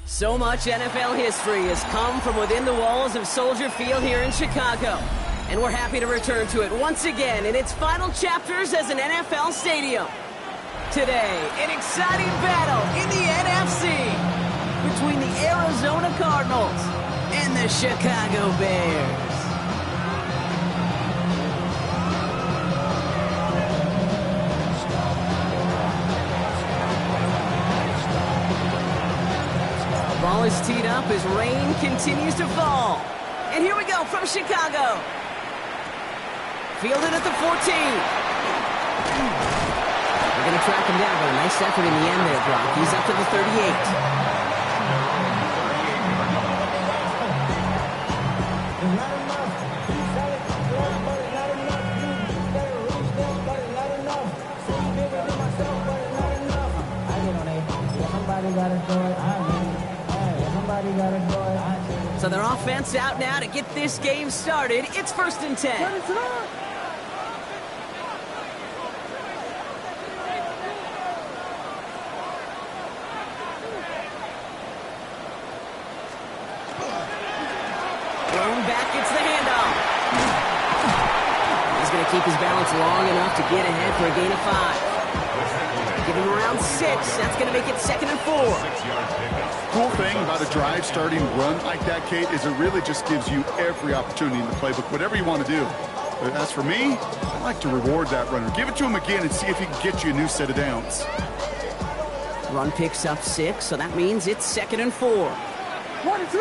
So much NFL history has come from within the walls of Soldier Field here in Chicago. And we're happy to return to it once again in its final chapters as an NFL stadium. Today, an exciting battle in the NFC between the Arizona Cardinals and the Chicago Bears. The ball is teed up as rain continues to fall. And here we go from Chicago. Fielded at the 14. They're going to track him down, but a nice effort in the end there, Brock. He's up to the 38. So their offense out now to get this game started. It's 1st and 10. Thrown back, gets the handoff. He's going to keep his balance long enough to get ahead for a gain of 5. Give him around 6. That's going to make it 2nd and 4. Cool thing about a drive starting run like that, Kate, is it really just gives you every opportunity in the playbook, whatever you want to do. But as for me, I like to reward that runner. Give it to him again and see if he can get you a new set of downs. Run picks up 6, so that means it's 2nd and 4. Williams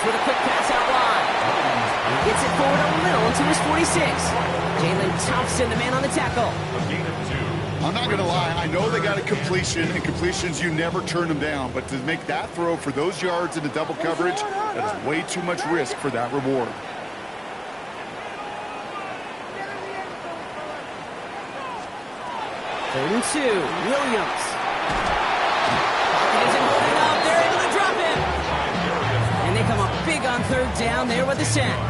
with a quick pass out wide. He gets it forward a little to his 46. Jalen Thompson, the man on the tackle. I'm not going to lie. I know they got a completion, and completions, you never turn them down. But to make that throw for those yards in the double coverage, that is way too much risk for that reward. Third and 2. Williams. Pocket isn't holding up. They're able to drop him. And they come up big on 3rd down there with the sack.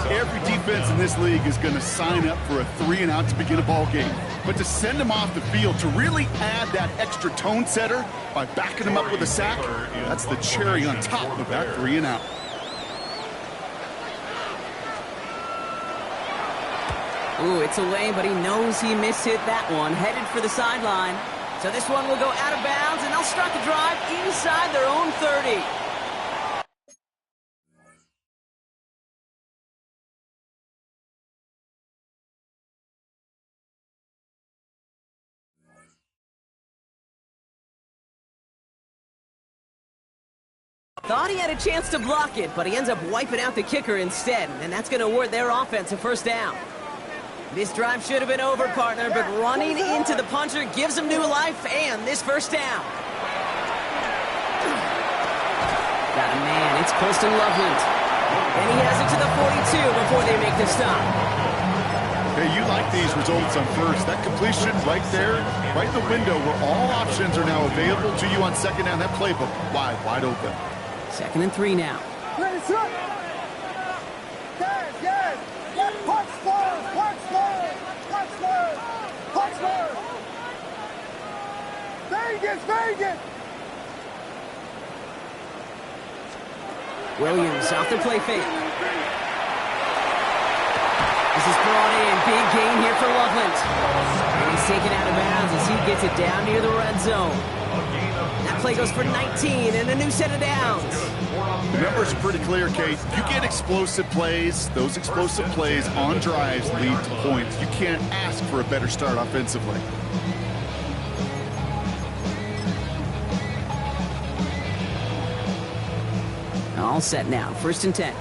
Every defense in this league is going to sign up for a 3-and-out to begin a ball game. But to send them off the field, to really add that extra tone setter by backing them up with a sack, that's the cherry on top of that 3-and-out. Ooh, it's away, but he knows he mishit that one. Headed for the sideline. So this one will go out of bounds, and they'll start the drive inside their own 30. Thought he had a chance to block it, but he ends up wiping out the kicker instead, and that's going to award their offense a 1st down. This drive should have been over, partner, but running into the puncher gives him new life and this 1st down. Got a man, it's Colston Loveland. And he has it to the 42 before they make the stop. Hey, you like these results on 1st. That completion right there, right in the window where all options are now available to you on 2nd down. That playbook wide open. 2nd and 3 now. Vegas! Williams off the play fake. This is brought in. Big gain here for Loveland. And he's taken out of bounds as he gets it down near the red zone. That play goes for 19 and a new set of downs. The numbers are pretty clear, Kate. You get explosive plays. Those explosive plays on drives lead to points. You can't ask for a better start offensively. All set now. 1st and 10.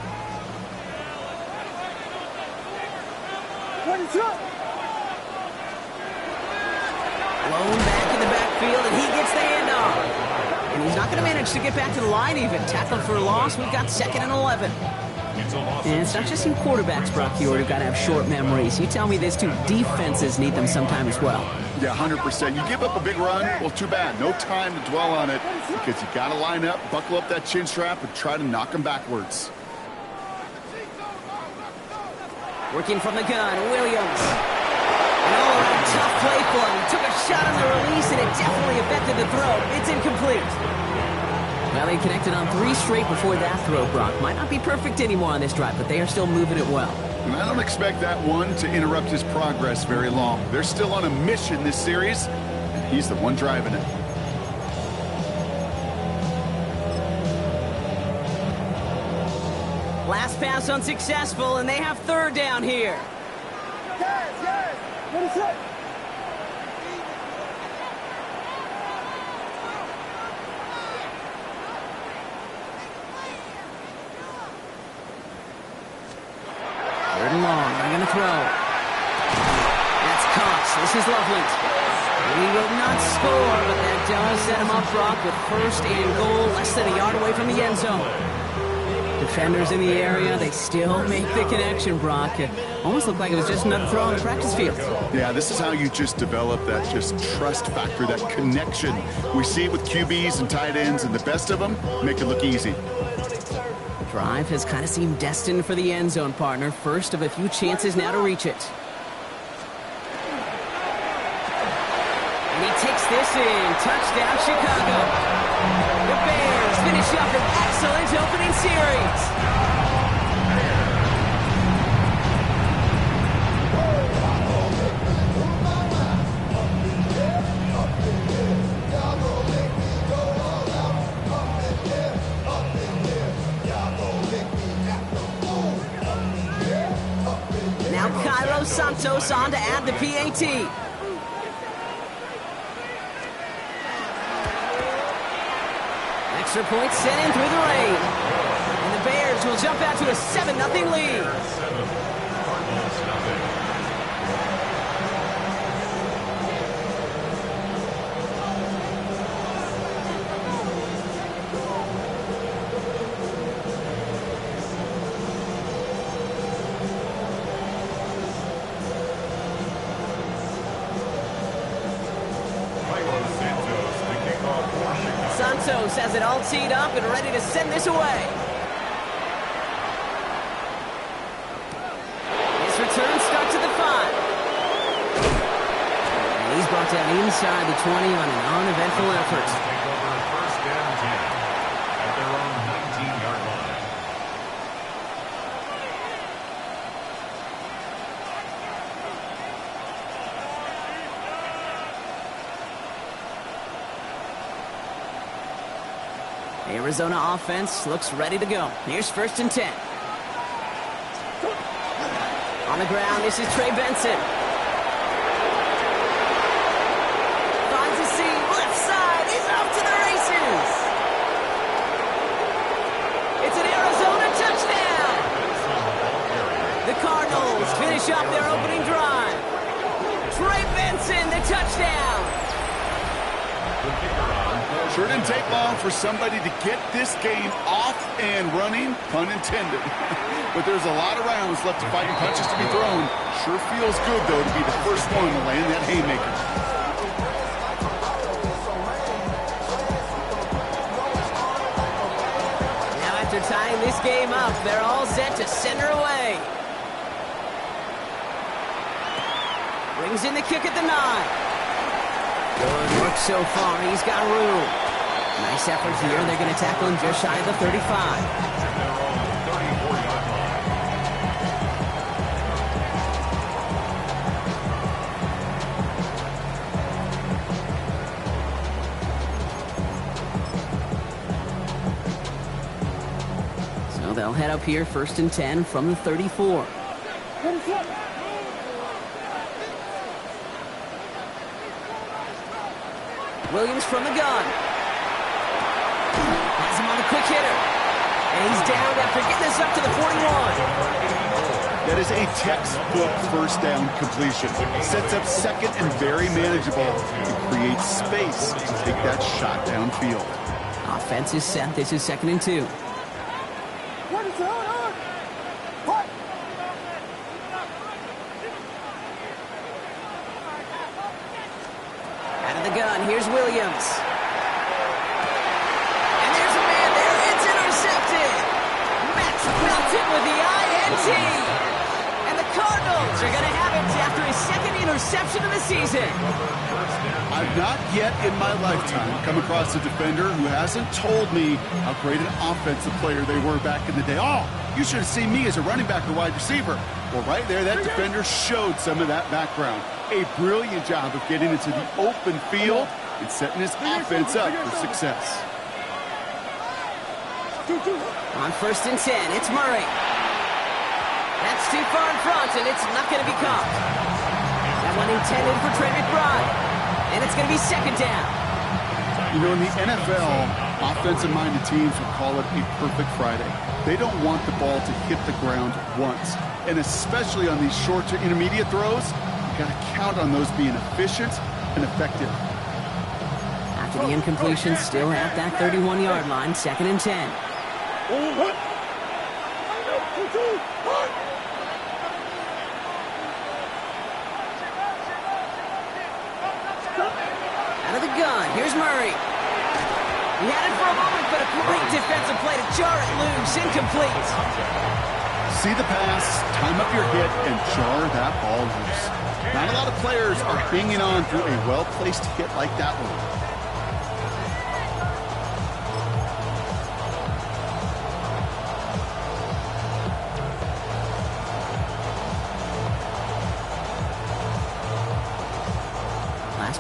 Blown back in the backfield, and he gets the handoff. And he's not going to manage to get back to the line even. Tackled for a loss. We've got 2nd and 11. And it's not just in quarterbacks, Brock Huard, who've got to have short memories. You tell me this too. Defenses need them sometime as well. Yeah, 100%. You give up a big run, well, too bad. No time to dwell on it because you got to line up, buckle up that chin strap, and try to knock them backwards. Working from the gun, Williams. An all-around tough play for him. He took a shot on the release, and it definitely affected the throw. It's incomplete. Well, they connected on 3 straight before that throw, Brock. Might not be perfect anymore on this drive, but they are still moving it well. And I don't expect that one to interrupt his progress very long. They're still on a mission this series. He's the one driving it. Last pass unsuccessful, and they have 3rd down here. Yes. What is it? Third and long. They're going to throw. That's Cox. This is Loveland. He will not score, but that does set him up, Brock, with 1st and goal, less than a yard away from the end zone. Defenders in the area, they still make the connection, Brock. It almost looked like it was just another throw on the practice field. Yeah, this is how you just develop that just trust factor, that connection. We see it with QBs and tight ends, and the best of them make it look easy. The drive has kind of seemed destined for the end zone, partner. First of a few chances now to reach it. And he takes this in. Touchdown, Chicago. The Bears finish up an excellent opening series. Now Cairo Santos on to add the PAT. Extra point sent in through the rain. And the Bears will jump out to a 7-0 lead. Santos has it all teed up and ready to send this away. His return starts at the 5. And he's brought down inside the 20 on an uneventful effort. Take over 1st and 10 at their own 19-yard line. Arizona offense looks ready to go. Here's 1st and 10. On the ground, this is Trey Benson. Finds a seam, left side, he's off to the races. It's an Arizona touchdown. The Cardinals finish up their opening drive. Trey Benson, the touchdown. Sure didn't take long for somebody to get this game off and running, pun intended. But there's a lot of rounds left to fight and punches to be thrown. Sure feels good, though, to be the first one to land that haymaker. Now after tying this game up, they're all set to send her away. Brings in the kick at the 9. Good work so far. He's got room. Nice effort here. They're going to tackle him just shy of the 35. So they'll head up here 1st and 10 from the 34. Williams from the gun. Has him on the quick hitter. And he's down after getting this up to the 41. That is a textbook 1st down completion. Sets up 2nd and very manageable. It creates space to take that shot downfield. Offense is set. This is 2nd and 2. What is going on? What? Out of the gun, here's Williams. And there's a man there. It's intercepted. Max Melton with the INT. And the Cardinals are going to have it after his second interception of the season. I've not yet in my lifetime come across a defender who hasn't told me how great an offensive player they were back in the day. Oh, you should have seen me as a running back or wide receiver. Well, right there, that defender showed some of that background. A brilliant job of getting into the open field and setting his offense up for success. On 1st and 10, it's Murray. That's too far in front, and it's not going to be caught. That one intended for Trey McBride, and it's going to be 2nd down. You know, in the NFL, offensive-minded teams would call it a perfect Friday. They don't want the ball to hit the ground once, and especially on these short to intermediate throws, you got to count on those being efficient and effective. After the incompletion, still at that 31-yard line, 2nd and 10. Out of the gun, here's Murray. He had it for a moment, but a great defensive play to jar it loose, incomplete. See the pass, time up your hit, and jar that ball loose. Not a lot of players are hanging on through a well-placed hit like that one.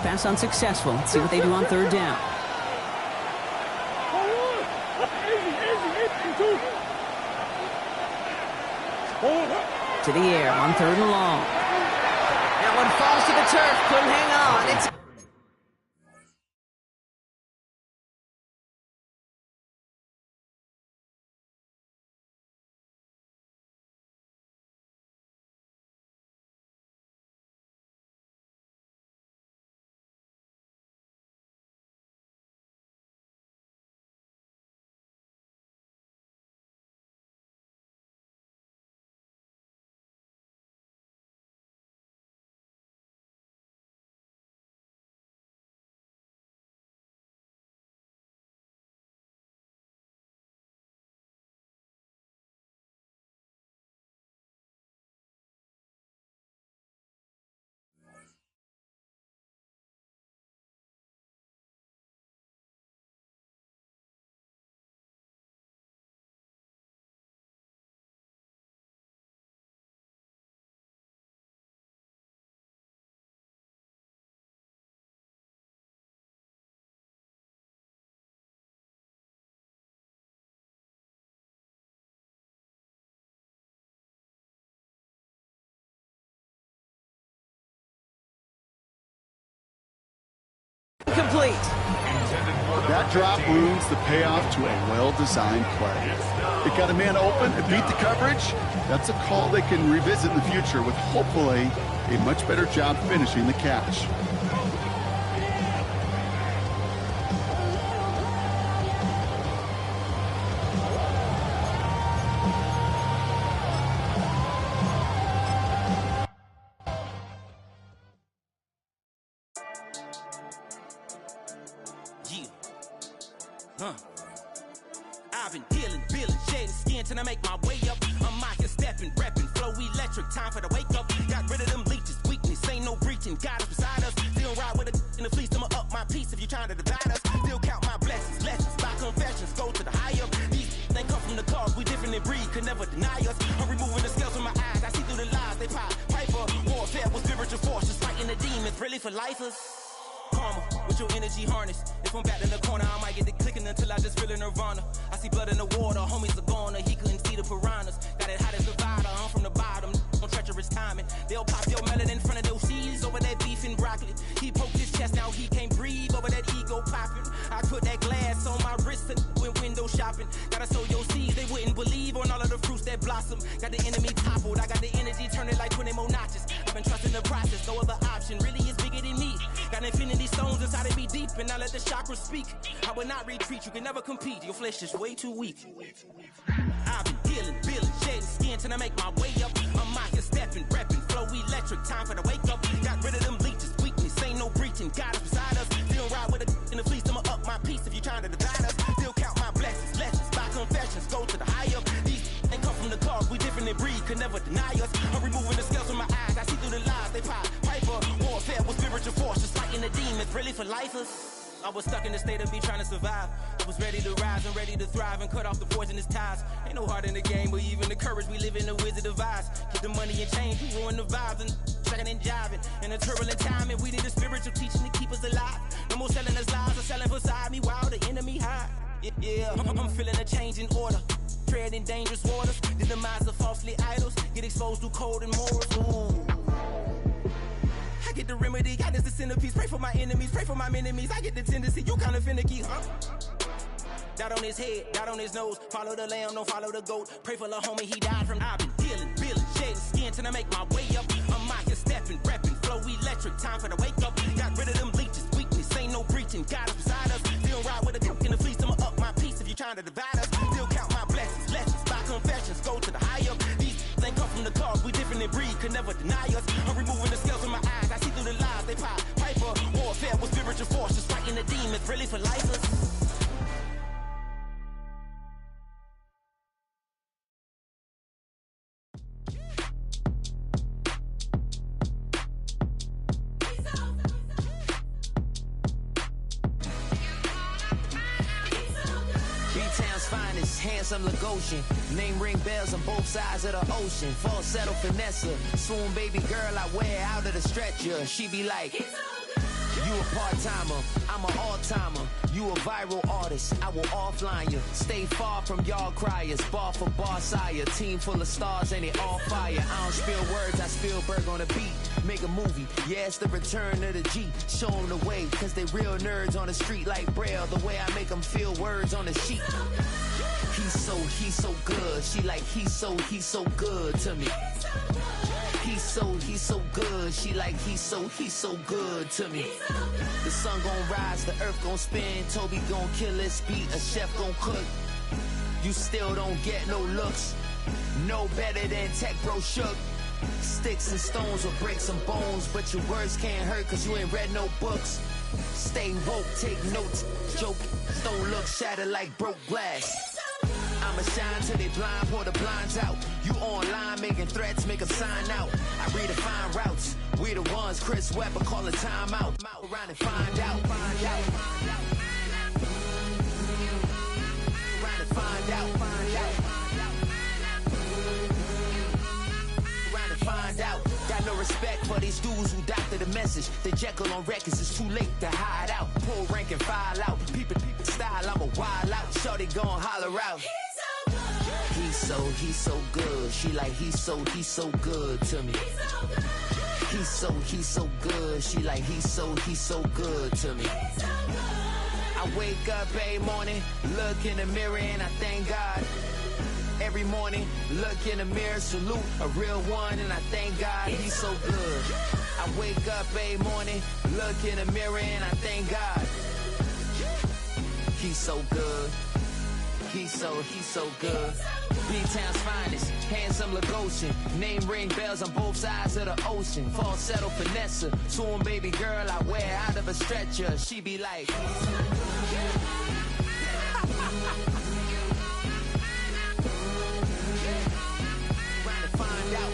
Pass unsuccessful. Let's see what they do on 3rd down. To the air on 3rd and long. That one falls to the turf. Couldn't hang on. It's complete. That drop ruins the payoff to a well-designed play. It got a man open, it beat the coverage. That's a call they can revisit in the future with hopefully a much better job finishing the catch. I've been dealing, shedding skin till I make my way up. I'm mocking, stepping, repping, flow electric, time for the wake up. Got rid of them leeches, weakness, ain't no breaching. God is beside us, still ride with a in the fleece. I'ma up my piece if you trying to divide us. Still count my blessings, lessons, by confessions, go to the higher. These they come from the cause, we different in breed, could never deny us. I'm removing the scales from my eyes, I see through the lies they pop. Piper, warfare with spiritual force, just fighting the demons, really for lifers. Karma, with your energy harness. If I'm back in the corner, I might get it clicking until I just feel a nirvana. I see blood in the water, homies are gone, he couldn't see the piranhas. Got it hot as Nevada, I'm from the bottom, on treacherous timing. They'll pop your melon in front of those seeds over that beef and broccoli. He poked his chest, now he can't breathe over that ego popping. I put that glass on my wrist and went window shopping. Gotta sow your seeds, they wouldn't believe on all of the fruits that blossom. Got the enemy toppled, I got the energy turning like 20 more notches. I've been trusting the process, no other option really is bigger than me. Got infinity stones inside of me deep, and I let the chakras speak. I will not retreat, you can never compete, your flesh is way too weak. I've been dealing, shedding skin till I make my way up. I'm mocking, stepping, repping, flow electric, time for the wake up. Got rid of them leeches, weakness, ain't no breaching, God is beside us. Still ride with a in the fleece, I'ma up my piece if you trying to divide us. Still count my blessings, lessons, by confessions, go to the higher. These ain't come from the cause, we different in breed, could never never deny us. I'm removing the scales from my eyes. I see through the lies they pop. Piper, warfare with spiritual force, just fighting the demons, really for lifers. I was stuck in the state of me trying to survive. I was ready to rise and ready to thrive and cut off the poisonous ties. Ain't no heart in the game, but even the courage we live in the Wizard of Oz. Get the money and change, we ruin the vibes and sucking and jiving. In a turbulent time, and we need a spiritual teaching to keep us alive. No more selling us lies or selling beside me while the enemy hide. Yeah, I'm feeling a change in order. Treading dangerous waters. The demise of falsely idols. Get exposed through code and morals. Ooh. I get the remedy, God is the centerpiece. Pray for my enemies, pray for my enemies. I get the tendency, you kinda finicky, huh? Dot on his head, dot on his nose. Follow the lamb, don't follow the goat. Pray for the homie, he died from. I've been dealing, shedding skin till I make my way up. I'm mocking, stepping, repping, flow electric. Time for the wake up. Got rid of them leeches, weakness, ain't no breaching. God is beside us. Still ride with a cook in the fleece. I'ma up my piece if you trying to divide us. Still count my blessings, lessons, by confessions. Go to the high up. These ain't come from the cause, we different in breed, could never deny us. I'm removing the scales from my eyes. I see through the lies they pop. Piper, warfare with spiritual force, just fighting the demons, really for lifers. Handsome Lagosian, name ring bells on both sides of the ocean. Falsetto Vanessa, swoon baby girl I wear out of the stretcher. She be like, you a part-timer, I'm an all-timer. You a viral artist, I will offline you. Stay far from y'all criers, bar for bar sire. Team full of stars and it all fire. I don't spill words, I Spielberg on the beat. Make a movie, yeah, it's the return of the G. Show them the way, cause they real nerds on the street like Braille. The way I make them feel words on the sheet. He's so good. She like, he's so good to me. He's so good. She like, he's so good to me. The sun gon' rise, the earth gon' spin. Toby gon' kill this beat, a chef gon' cook. You still don't get no looks. No better than Tech Bro Shook. Sticks and stones will break some bones, but your words can't hurt cause you ain't read no books. Stay woke, take notes, joke. Don't look shattered like broke glass. I'ma shine till they blind, pour the blinds out. You online making threats, make them sign out. I redefine routes. We the ones Chris Webber call a timeout. Around and find out. Around and find out. Around and find out. Got no respect for these dudes who doctor the message. They Jekyll on records, it's too late to hide out. Pull rank and file out. People style, I'm a wild out. Shorty gon' holler out. He's so good. She like, he's so good to me. He's so good. She like, he's so good to me. I wake up every morning, look in the mirror and I thank God. Every morning, look in the mirror, salute a real one and I thank God, he's so good. I wake up every morning, look in the mirror and I thank God. He's so good. He's so good. B-Town's finest, handsome Lagosian. Name ring bells on both sides of the ocean. Falsetto Vanessa, swoon baby girl I wear out of a stretcher. She be like, find out.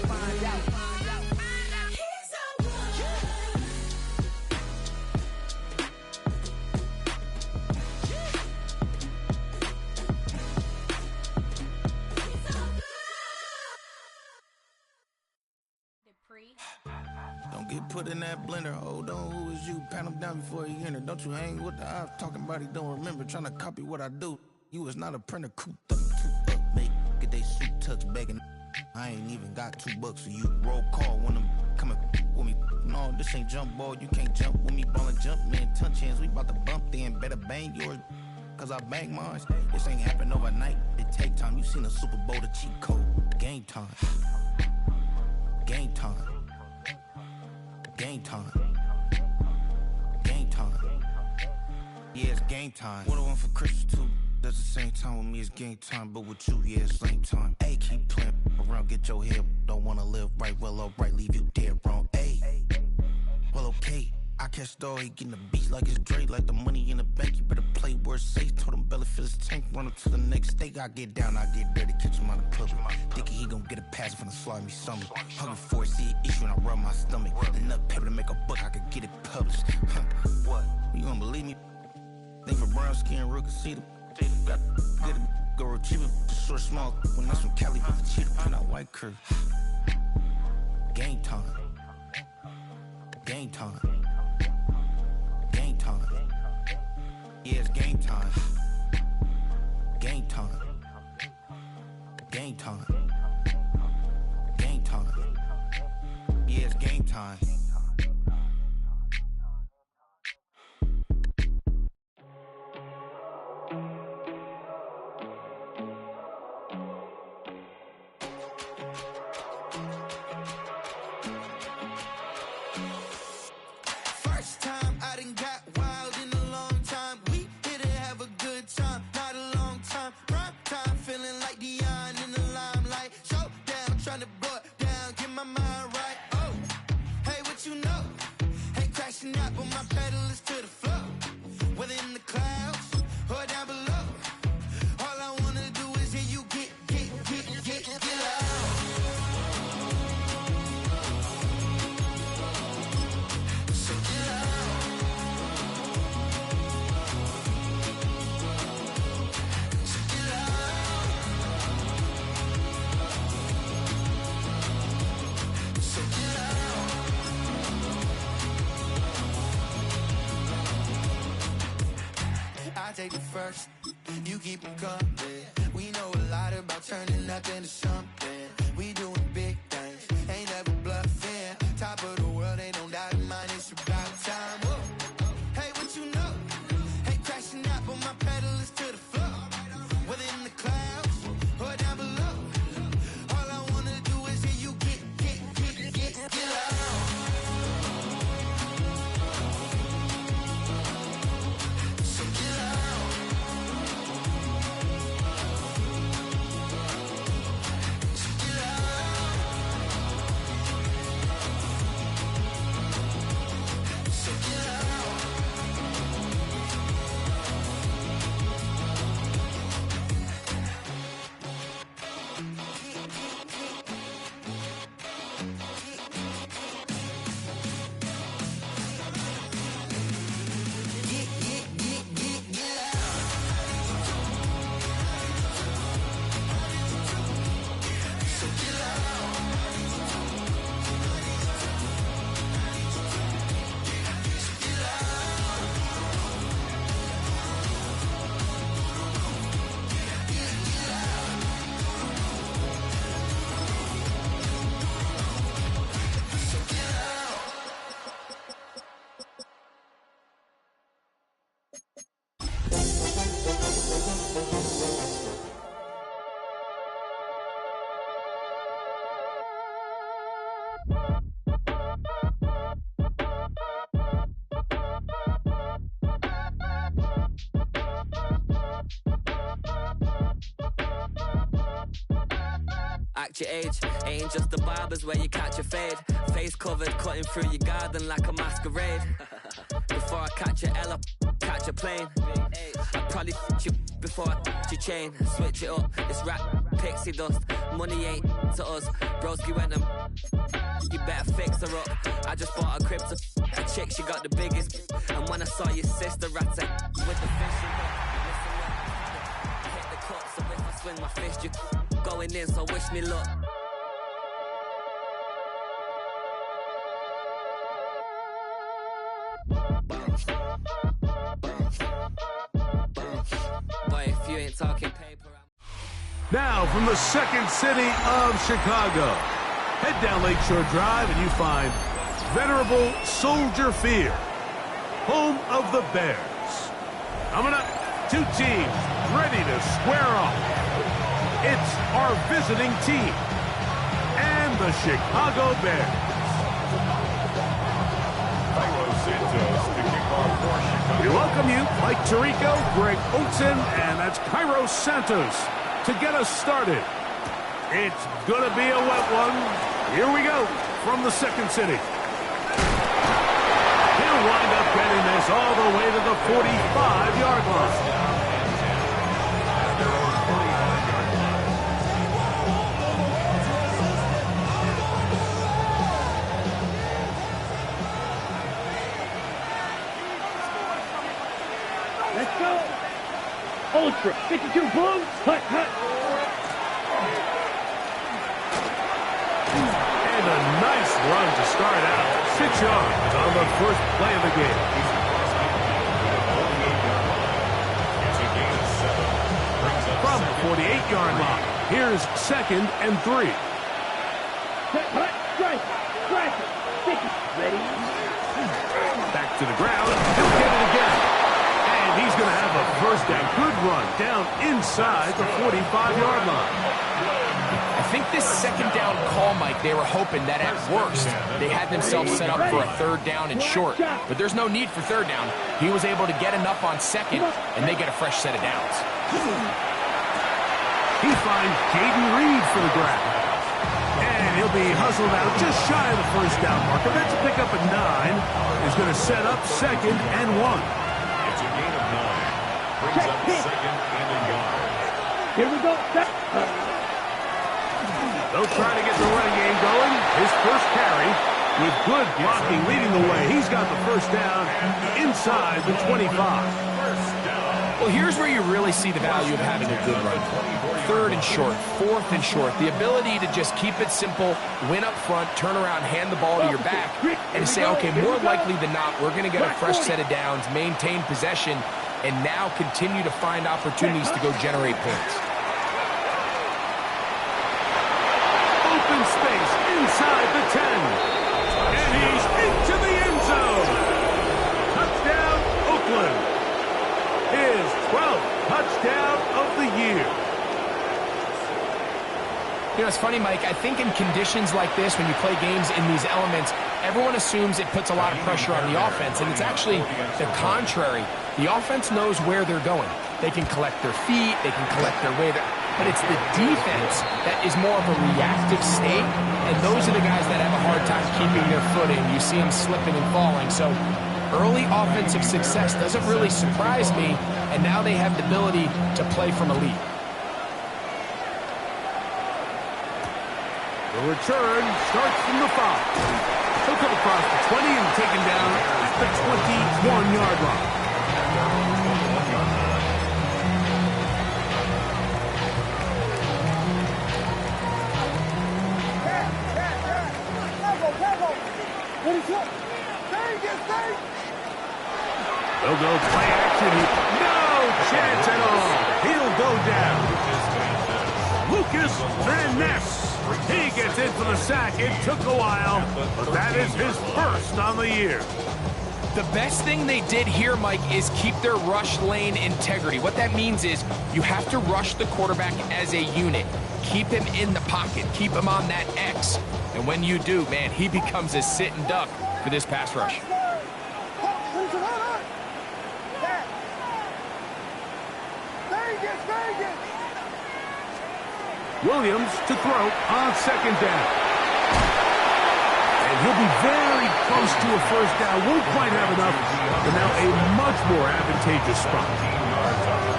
Don't get put in that blender. Hold on, who is you? Pat him down before he enter. Don't you hang with the ops talking about he don't remember. Trying to copy what I do. You was not a printer. Cooped up, make get they suit tucks begging. I ain't even got $2 for you. Roll call when I'm coming with me. No, this ain't jump ball. You can't jump with me. Ballin' jump, man. Touch hands. We bout to bump then. Better bang yours. Cause I bang mine. This ain't happen overnight. It take time. You seen a Super Bowl, the cheat code. Game time. Game time. Game time. Game time. Yeah, it's game time. What I want for Christmas too. That's the same time with me, it's game time. But with you, yeah, it's lame time. Ayy, keep playing around, get your head. Don't wanna live right, well, alright, leave you dead wrong. Ayy, well, okay. I catch dog, he getting the beach like it's Drake, like the money in the bank. You better play where it's safe. Told him belly fill his tank, run up to the next steak. I get down, I get dirty, catch him on the public. Dickie, he gon' get a pass from the slimy stomach. Hungry for it, see an issue and I rub my stomach. Enough paper to make a buck, I could get it published. What? You don't believe me? Think for brown skin, real can see the got get it, go retrieve it, short, small. When that's from Cali, with the cheetah, print out white curve. Game time. Game time. Game time. Yeah, it's game time. Game time. Game time. Game time. Yeah, it's game time. Take the first, you keep them coming. We know a lot about turning nothing to something. We doing big things, ain't never bluffing. Top of the world, they don't doubt in mine, it's about time. Whoa. Hey, what you know? Hey, crashing out, but my pedal is to the floor. Whether in the clouds or down below, all I wanna do is hear you get loud. So get loud. Act your age, ain't just the barbers where you catch a fade. Face covered, cutting through your garden like a masquerade. Before I catch a L up, catch a plane. I'd probably f*** you before I f*** your chain. Switch it up, it's rap, pixie dust. Money ain't to us, broski went and you better fix her up. I just bought a crib to a chick, she got the biggest. And when I saw your sister rat with the fishing hook, hit the cup, so if I swing my fist, you going in, so wish me luck. Boy, if you ain't talking paper, now from the second city of Chicago, head down Lakeshore Drive and you find venerable Soldier Field, home of the Bears. Coming up, two teams ready to square off. It's our visiting team and the Chicago Bears. Cairo Santos to kick off for Chicago. We welcome you, Mike Tirico, Greg Oaten, and that's Cairo Santos to get us started. It's going to be a wet one. Here we go from the second city. Here He'll wind up getting this all the way to the 45-yard line. Let's go. Ultra 52 boom. Hut, hut. And a nice run to start out. 6 yards on the first play of the game. From the 48-yard line, here's 2nd and 3. Hut, strike, strike, sticky, ready. Back to the ground. He'll get it again. And he's going to have a first down. Good run down inside the 45-yard line. I think this second down call, Mike, they were hoping that at worst they had themselves set up for a 3rd down and short. But there's no need for 3rd down. He was able to get enough on 2nd, and they get a fresh set of downs. He finds Jaden Reed for the grab. And he'll be hustled out just shy of the first down marker. That's a pickup at 9. He's going to set up 2nd and 1. It's a gain of 9. Brings up 2nd and a yard. Here we go. They'll try to get the running game going. His first carry with good blocking leading the way. He's got the first down inside the 25. Well, here's where you really see the value of having a good run. 3rd and short, 4th and short. The ability to just keep it simple, win up front, turn around, hand the ball to your back, and say, okay, more likely than not, we're going to get a fresh set of downs, maintain possession, and now continue to find opportunities to go generate points. Open space inside the 10. And he's into the end zone. Touchdown, Oakland. His 12th touchdown of the year. You know, it's funny, Mike, I think in conditions like this, when you play games in these elements, everyone assumes it puts a lot of pressure on the offense, and it's actually the contrary. The offense knows where they're going. They can collect their feet, they can collect their way, but it's the defense that is more of a reactive state, and those are the guys that have a hard time keeping their footing. You see them slipping and falling, so early offensive success doesn't really surprise me, and now they have the ability to play from a lead. The return starts from the 5. He'll come across the 20 and taken down at the 21-yard line. They'll go play action. No chance at all. He'll go down. Lucas Van Ness. He gets in for the sack. It took a while, but that is his first on the year. The best thing they did here, Mike, is keep their rush lane integrity. What that means is you have to rush the quarterback as a unit. Keep him in the pocket. Keep him on that X. And when you do, man, he becomes a sitting duck for this pass rush. Williams to throw on 2nd down. And he'll be very close to a first down. Won't quite have enough, but now a much more advantageous spot.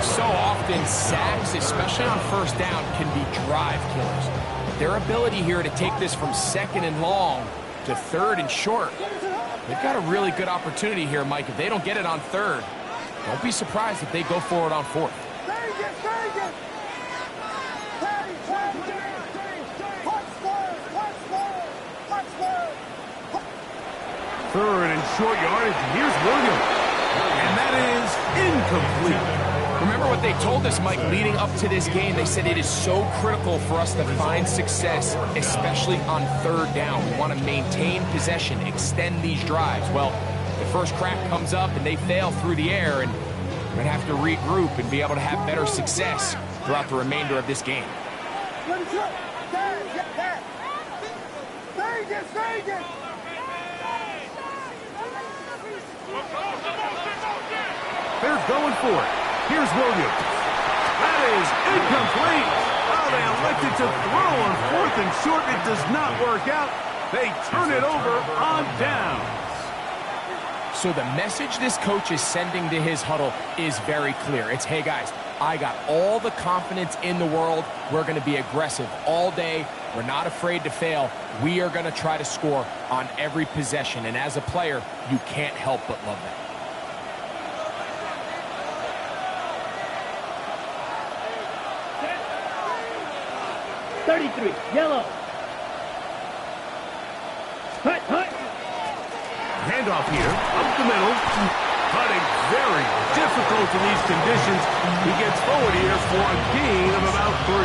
So often, sacks, especially on first down, can be drive killers. Their ability here to take this from 2nd and long to 3rd and short, they've got a really good opportunity here, Mike. If they don't get it on 3rd, don't be surprised if they go for it on 4th. Third and short yardage. Here's Williams. And that is incomplete. Remember what they told us, Mike, leading up to this game. They said it is so critical for us to find success, especially on 3rd down. We want to maintain possession, extend these drives. Well, the first crack comes up and they fail through the air, and we're going to have to regroup and be able to have better success throughout the remainder of this game. They're going for it. Here's Williams. That is incomplete. Oh, they elected to throw on 4th and short. It does not work out. They turn it over on downs. So the message this coach is sending to his huddle is very clear. It's, hey guys, I got all the confidence in the world. We're going to be aggressive all day. We're not afraid to fail. We are going to try to score on every possession. And as a player, you can't help but love that. Yellow. Hut. Handoff here, up the middle. Putting very difficult in these conditions. He gets forward here for a gain of about 3.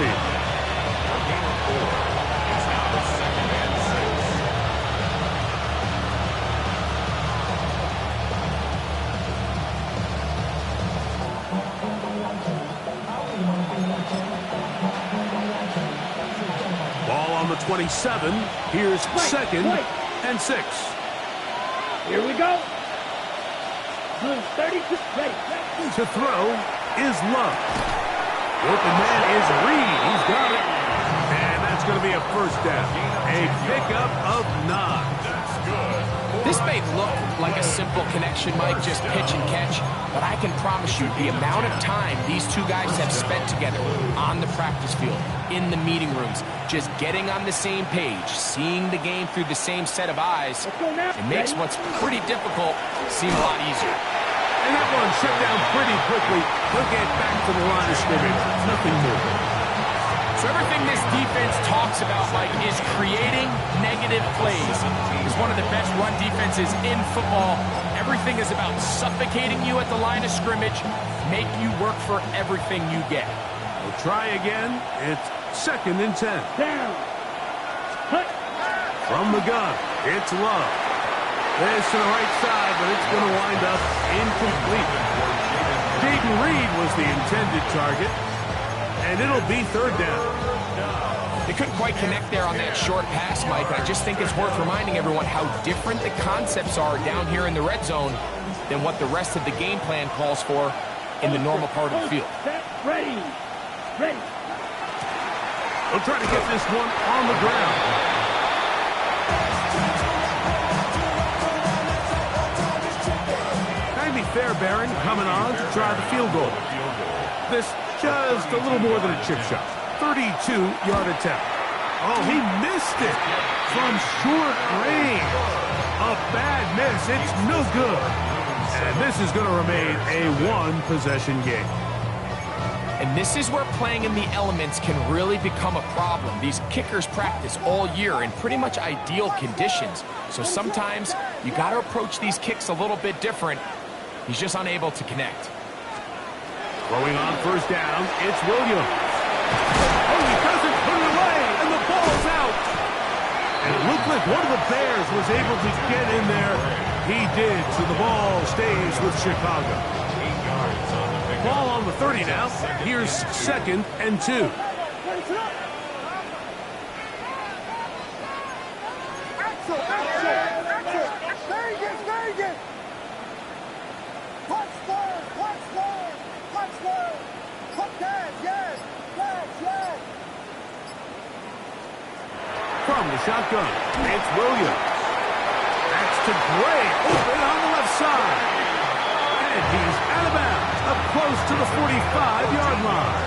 Ball on the 27. Here's second and 6. Here we go. Blue 32, ready. To throw is Love. Open man is Reed. He's got it. And that's going to be a first down. A pickup of 9. This may look like a simple connection, Mike, just pitch and catch, but I can promise you the amount of time these two guys have spent together on the practice field, in the meeting rooms, just getting on the same page, seeing the game through the same set of eyes, it makes what's pretty difficult seem a lot easier. And that one shut down pretty quickly. He'll get back to the line of scrimmage. Nothing more. So everything this defense talks about, Mike, is creating negative plays. It's one of the best run defenses in football. Everything is about suffocating you at the line of scrimmage, make you work for everything you get. We'll try again. It's second and 10. Down. From the gun, it's Love. This to the right side, but it's going to wind up incomplete. Jayden Reed was the intended target, and it'll be third down. They couldn't quite connect there on that short pass, Mike, and I just think it's worth reminding everyone how different the concepts are down here in the red zone than what the rest of the game plan calls for in the normal part of the field. Ready. We'll try to get this one on the ground. Andy Fairbairn coming on to try the field goal. This just a little more than a chip shot. 32-yard attempt. Oh, he missed it from short range. A bad miss. It's no good. And this is going to remain a one-possession game. And this is where playing in the elements can really become a problem. These kickers practice all year in pretty much ideal conditions. So sometimes you got to approach these kicks a little bit different. He's just unable to connect. Throwing on first down, it's Williams. Oh, he doesn't put it away, and the ball's out. And it looked like one of the Bears was able to get in there. He did, so the ball stays with Chicago. Ball on the 30 now. Here's second and 2. Very good. Touchdown. Yes. From the shotgun, it's Williams. That's to Gray, open on the left side. And he's out of bounds, up close to the 45-yard line.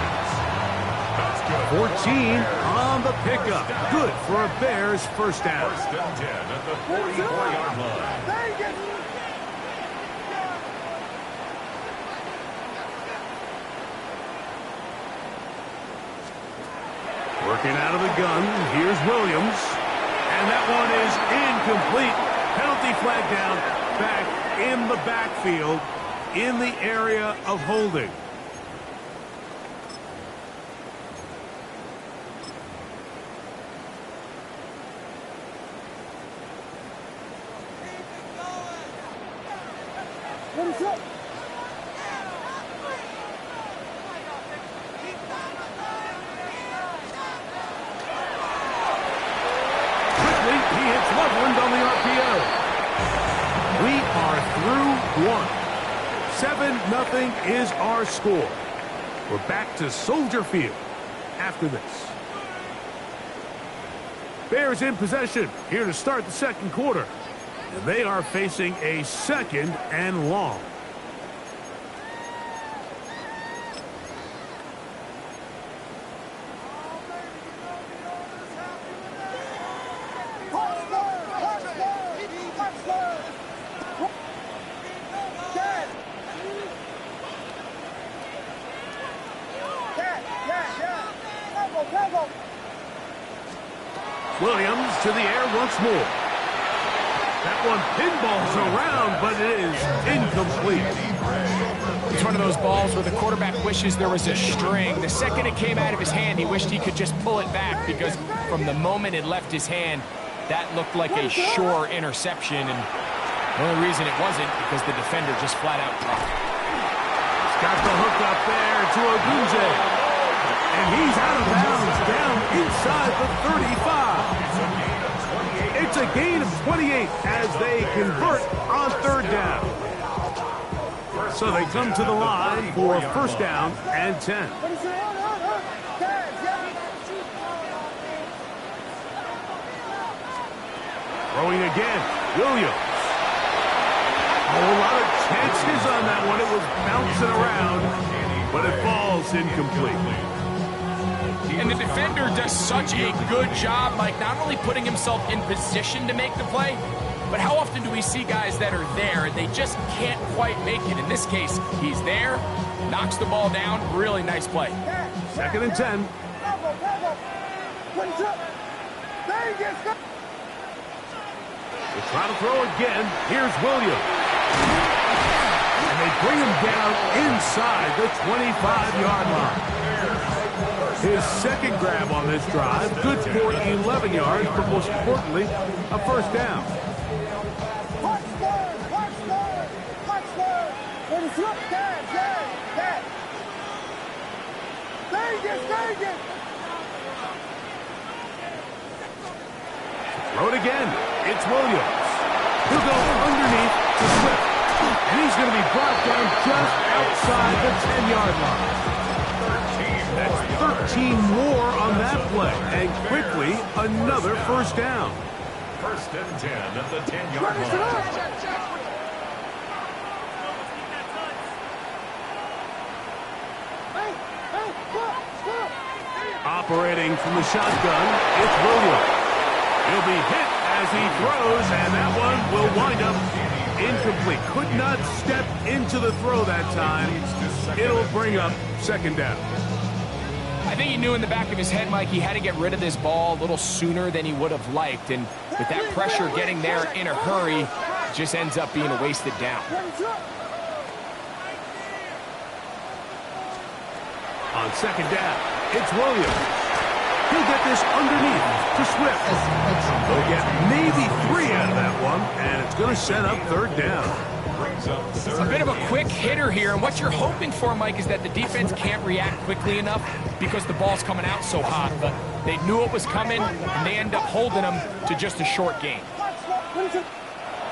14 on the pickup. Good for a Bears first down. First and 10 at the 44-yard line. Working out of the gun, here's Williams. And that one is incomplete. Penalty flag down, back in the backfield, in the area of holding. What is it? Loveland on the RPO. We are through one. 7-0 is our score. We're back to Soldier Field after this. Bears in possession here to start the second quarter. And they are facing a 2nd and long. Williams to the air once more. That one pinballs around, but it is incomplete. It's one of those balls where the quarterback wishes there was a string. The second it came out of his hand, he wished he could just pull it back, because from the moment it left his hand, that looked like a sure interception. And the only reason it wasn't because the defender just flat out dropped. He's got the hook up there to Ogunze. And he's out of bounds down inside the 35. It's a gain of 28 as they convert on 3rd down. So they come to the line for 1st down and 10. Throwing again, Williams. A whole lot of chances on that one. It was bouncing around, but it falls incomplete. And the defender does such a good job, Mike, not only putting himself in position to make the play, but how often do we see guys that are there and they just can't quite make it? In this case, he's there, knocks the ball down. Really nice play. 2nd and 10. They try to throw again. Here's Williams. And they bring him down inside the 25-yard line. His 2nd grab on this drive, good for 11 yards, but most importantly, a 1st down. Throw it again. It's Williams. He'll go underneath to Swift. And he's going to be brought down just outside the 10-yard line. That's 13 more on that play, and quickly another 1st down. 1st and 10 at the 10-yard line. Operating from the shotgun, it's Williams. He'll be hit as he throws, and that one will wind up incomplete. Could not step into the throw that time. It'll bring up 2nd down. I think he knew in the back of his head, Mike, he had to get rid of this ball a little sooner than he would have liked. And with that pressure getting there in a hurry, it just ends up being a wasted down. On 2nd down, it's Williams. He'll get this underneath to Swift. They'll get maybe 3 out of that one, and it's going to set up 3rd down. A bit of a quick hitter here, and what you're hoping for, Mike, is that the defense can't react quickly enough because the ball's coming out so hot. But they knew it was coming, and they end up holding them to just a short gain.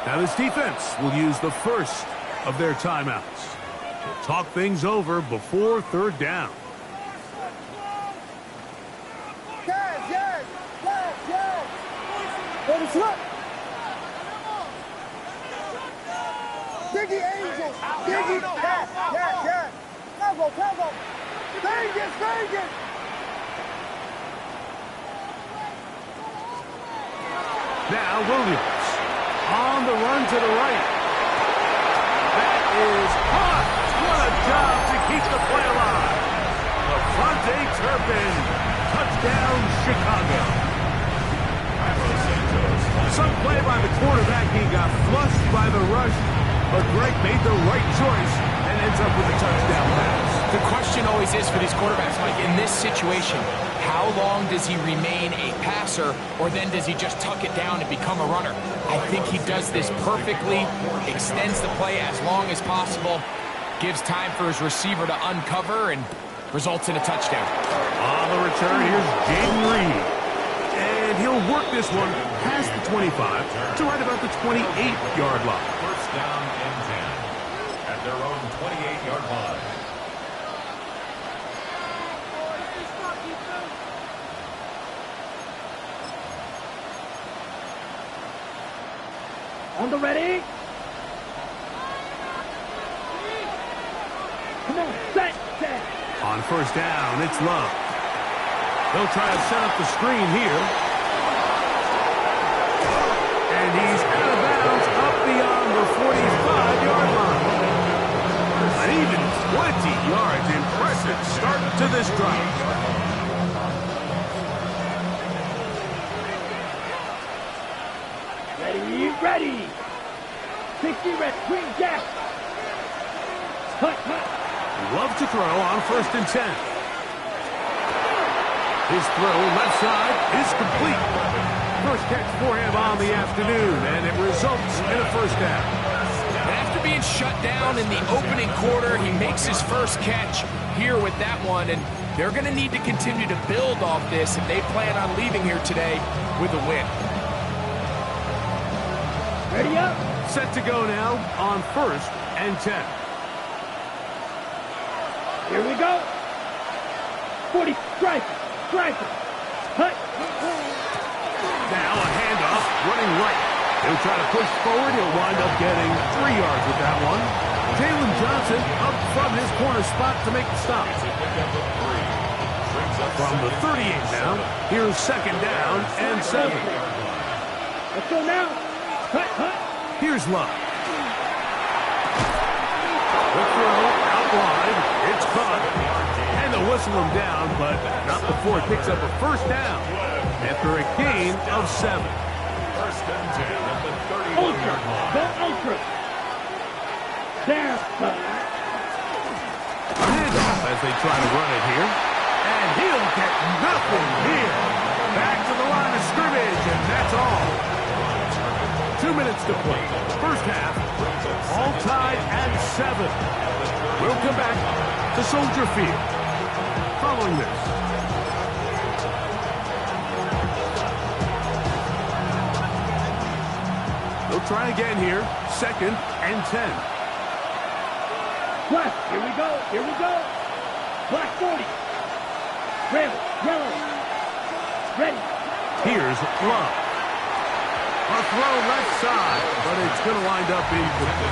Now this defense will use the first of their timeouts. They'll talk things over before 3rd down. Diggy Angel! Diggy! Yes! Cover! Vegas! Now Williams on the run to the right. That is caught. What a job to keep the play alive. LaVontae Turpin, touchdown Chicago. Some play by the quarterback. He got flushed by the rush, but Greg made the right choice and ends up with a touchdown pass. The question always is for these quarterbacks, Mike, in this situation, how long does he remain a passer, or then does he just tuck it down and become a runner? I think he does this perfectly, extends the play as long as possible, gives time for his receiver to uncover, and results in a touchdown. On the return, here's Jaden Reed. And he'll work this one past the 25 to right about the 28-yard line. First down and 10 at their own 28-yard line. On the ready. Come on, set. On first down, it's Love. They'll try to set up the screen here. And he's out of bounds up beyond the 45-yard line. An even 20 yards. Impressive start to this drive. Ready. 60 red, green jack. Hut. Love to throw on first and 10. His throw left side is complete. First catch for him on the afternoon, and it results in a first down. And after being shut down in the opening quarter, he makes his first catch here with that one, and they're going to need to continue to build off this if they plan on leaving here today with a win. Ready up. Set to go now on first and 10. Here we go. 40, striker. Hut. Now a handoff, running right. He'll try to push forward. He'll wind up getting 3 yards with that one. Jalen Johnson up from his corner spot to make the stop. From the 38 now, here's second down and 7. Let's go now. Hut. Here's Love. The throw out wide. It's caught. And they'll whistle him down, but not before it picks up a first down after a gain of 7. First and 10 at the 31-yard line. Go ultra. There. Handoff as they try to run it here. And he'll get nothing here. Back to the line of scrimmage, and that's all. 2 minutes to play. First half, all tied at 7. We'll come back to Soldier Field following this. They'll try again here. Second and 10. Black, here we go. Black 40. Red, yellow. Ready. Here's Love. A throw left side, but it's going to wind up incomplete.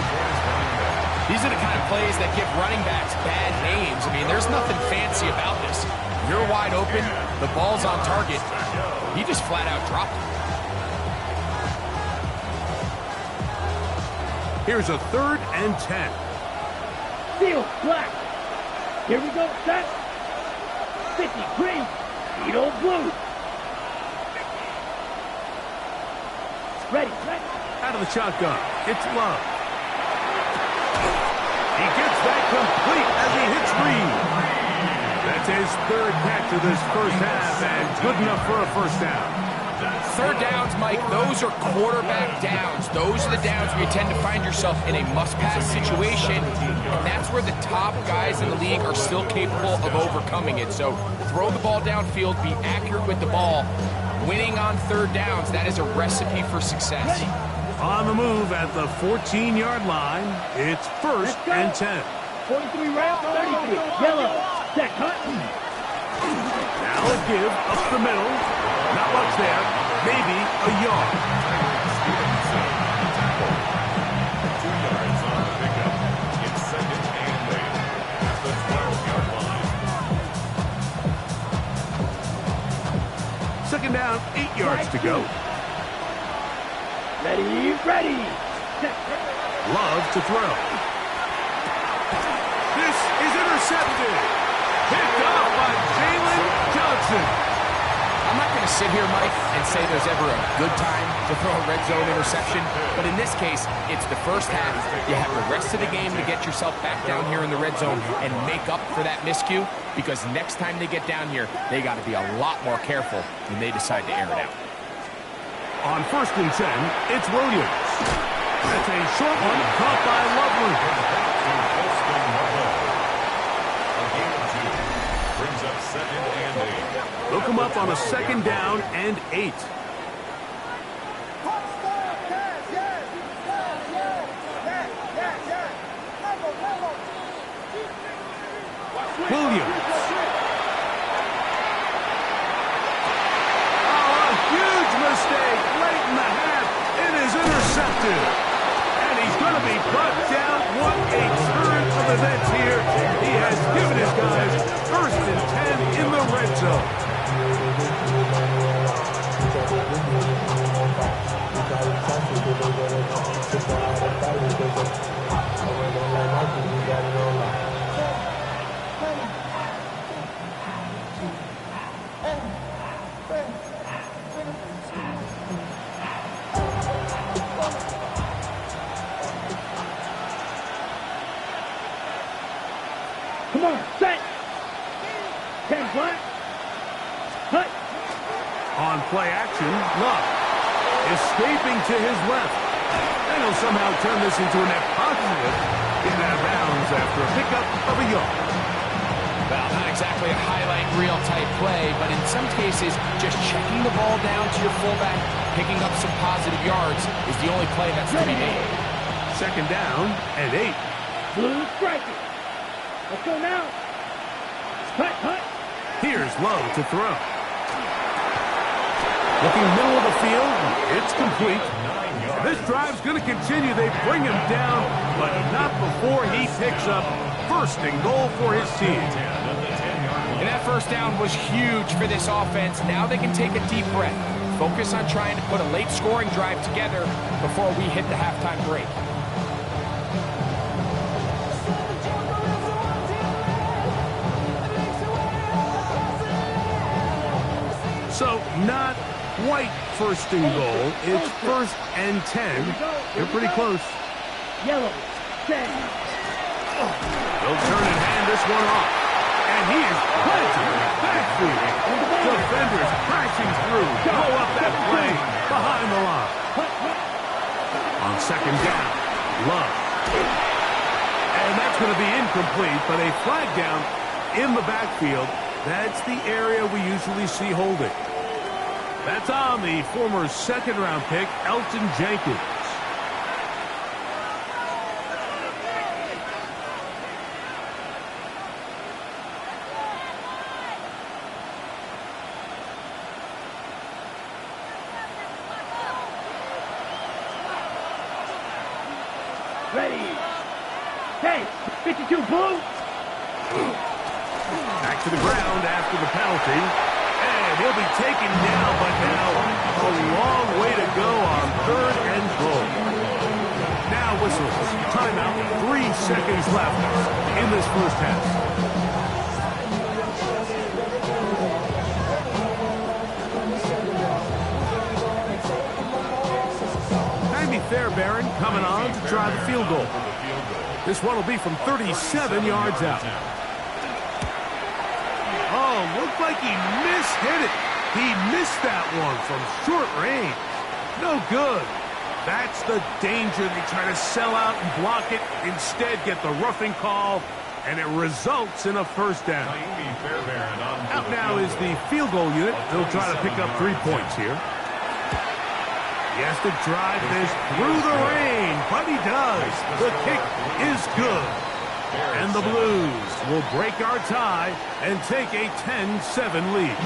These are the kind of plays that give running backs bad names. I mean, there's nothing fancy about this. You're wide open, the ball's on target. He just flat out dropped it. Here's a third and 10. Field, black. Here we go, set. 50, green. Speedo, blue. Ready. Out of the shotgun, it's Love. He gets that complete as he hits Reed. That's his third catch of this first half, and good enough for a first down. Third downs, Mike, those are quarterback downs. Those are the downs where you tend to find yourself in a must-pass situation, and that's where the top guys in the league are still capable of overcoming it. So throw the ball downfield, be accurate with the ball. Winning on third downs, that is a recipe for success. On the move at the 14-yard line, it's first and 10. 43 round, 33, yellow, set, cut. Now a give up the middle. Not much there, maybe a yard. 2 yards on the pickup. It's second and 8 at the 12-yard line. Second down, 8 yards to go. Ready. Love to throw. This is intercepted. Picked up by Jalen Johnson. I'm not going to sit here, Mike, and say there's ever a good time to throw a red zone interception, but in this case, it's the first half. You have the rest of the game to get yourself back down here in the red zone and make up for that miscue, because next time they get down here, they got to be a lot more careful when they decide to air it out. On first and 10, it's Williams. That's a short one caught by Lovely. Brings up second and 8. They'll come up on a second down and 8. Williams. Oh, a huge mistake late in the half. It is intercepted. two. And he's going to be brought down. What a turn of events here. He has given his guys 1st and 10 in the red zone. Come on, set. 10 flat. Cut. On play action, Love escaping to his left. And he'll somehow turn this into a net positive. Get out of bounds after a pickup of a yard. Well, not exactly a highlight reel type play, but in some cases, just checking the ball down to your fullback, picking up some positive yards is the only play that's to be made. 2nd down and 8. Blue striking. Let's go now. Cut, cut. Here's Lowe to throw. Looking middle of the field, it's complete. This drive's going to continue. They bring him down, but not before he picks up 1st and goal for his team. And that 1st down was huge for this offense. Now they can take a deep breath. Focus on trying to put a late scoring drive together before we hit the halftime break. So not quite 1st and goal. It's 1st and 10. They're pretty close. Yellow. Set. They'll turn and hand this one off. And he is planted in the backfield. Defenders crashing through. Blow up that play behind the line. On 2nd down, Love. And that's going to be incomplete, but a flag down in the backfield. That's the area we usually see holding. That's on the former 2nd-round pick, Elgton Jenkins. Ready. Hey, 52 blue. Back to the ground after the penalty. And he'll be taken down, but now a long way to go on 3rd and goal. Now whistles. Timeout. 3 seconds left in this 1st half. Andy Fairbairn coming on to try the field goal. This one will be from 37 yards out. Oh, looked like he mishit it. He missed that one from short range. No good. That's the danger. They try to sell out and block it. Instead, get the roughing call, and it results in a 1st down. Out now is the field goal unit. They'll try to pick up 3 points here. He has to drive this through the rain, but he does. The kick is good. And the Blues will break our tie and take a 10-7 lead.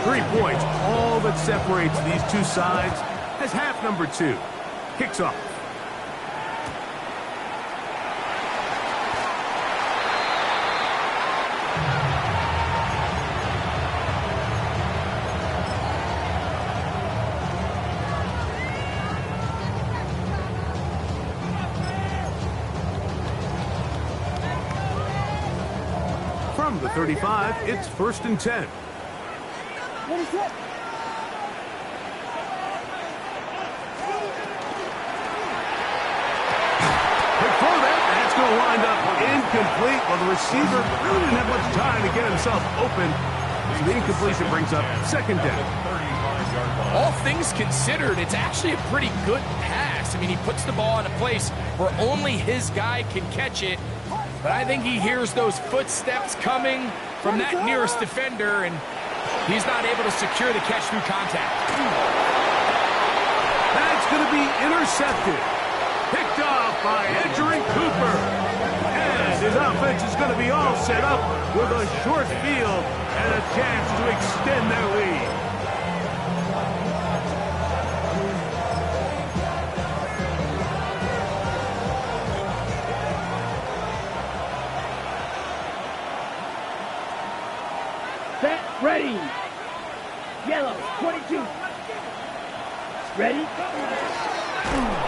Three points, all that separates these two sides as half number 2 kicks off. From the 35, it's 1st and 10. What is it? Before that, that's going to wind up incomplete. Well, the receiver really didn't have much time to get himself open. So the incompletion brings up 2nd down. All things considered, it's actually a pretty good pass. I mean, he puts the ball in a place where only his guy can catch it. But I think he hears those footsteps coming from that nearest defender, and he's not able to secure the catch through contact. That's going to be intercepted. Picked off by Edgerrin Cooper. And it offense is going to be all set up with a short field and a chance to extend their lead. Set, ready. Yellow, 22. Ready?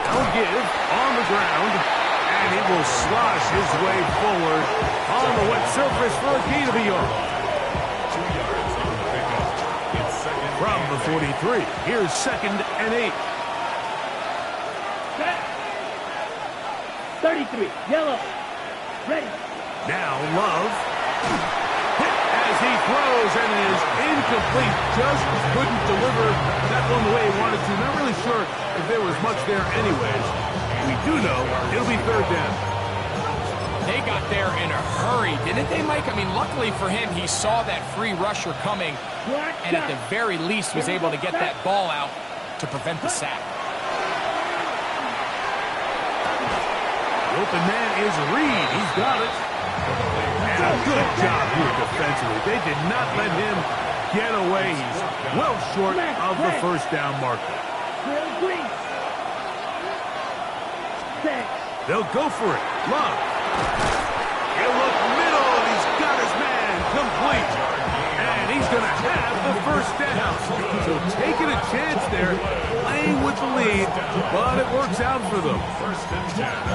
They'll give on the ground, and he will slosh his way forward on the wet surface for a gain of a yard. 2 yards on the pickup. It's second. From the 43, here's 2nd and 8. Set. 33, yellow. Ready. Now Love. Hit as he throws, and it is incomplete. Just couldn't deliver that one the way he wanted to. Not really sure if there was much there anyways. We do know it'll be 3rd down. They got there in a hurry, didn't they, Mike? I mean, luckily for him, he saw that free rusher coming, and at the very least was able to get that ball out to prevent the sack. The open man is Reed. He's got it. And a good job here defensively. They did not let him get away. He's well short of the 1st down marker. They'll go for it. Love. He'll look middle, and he's got his man complete. And he's going to have the 1st down. So taking a chance there, playing with the lead, but it works out for them.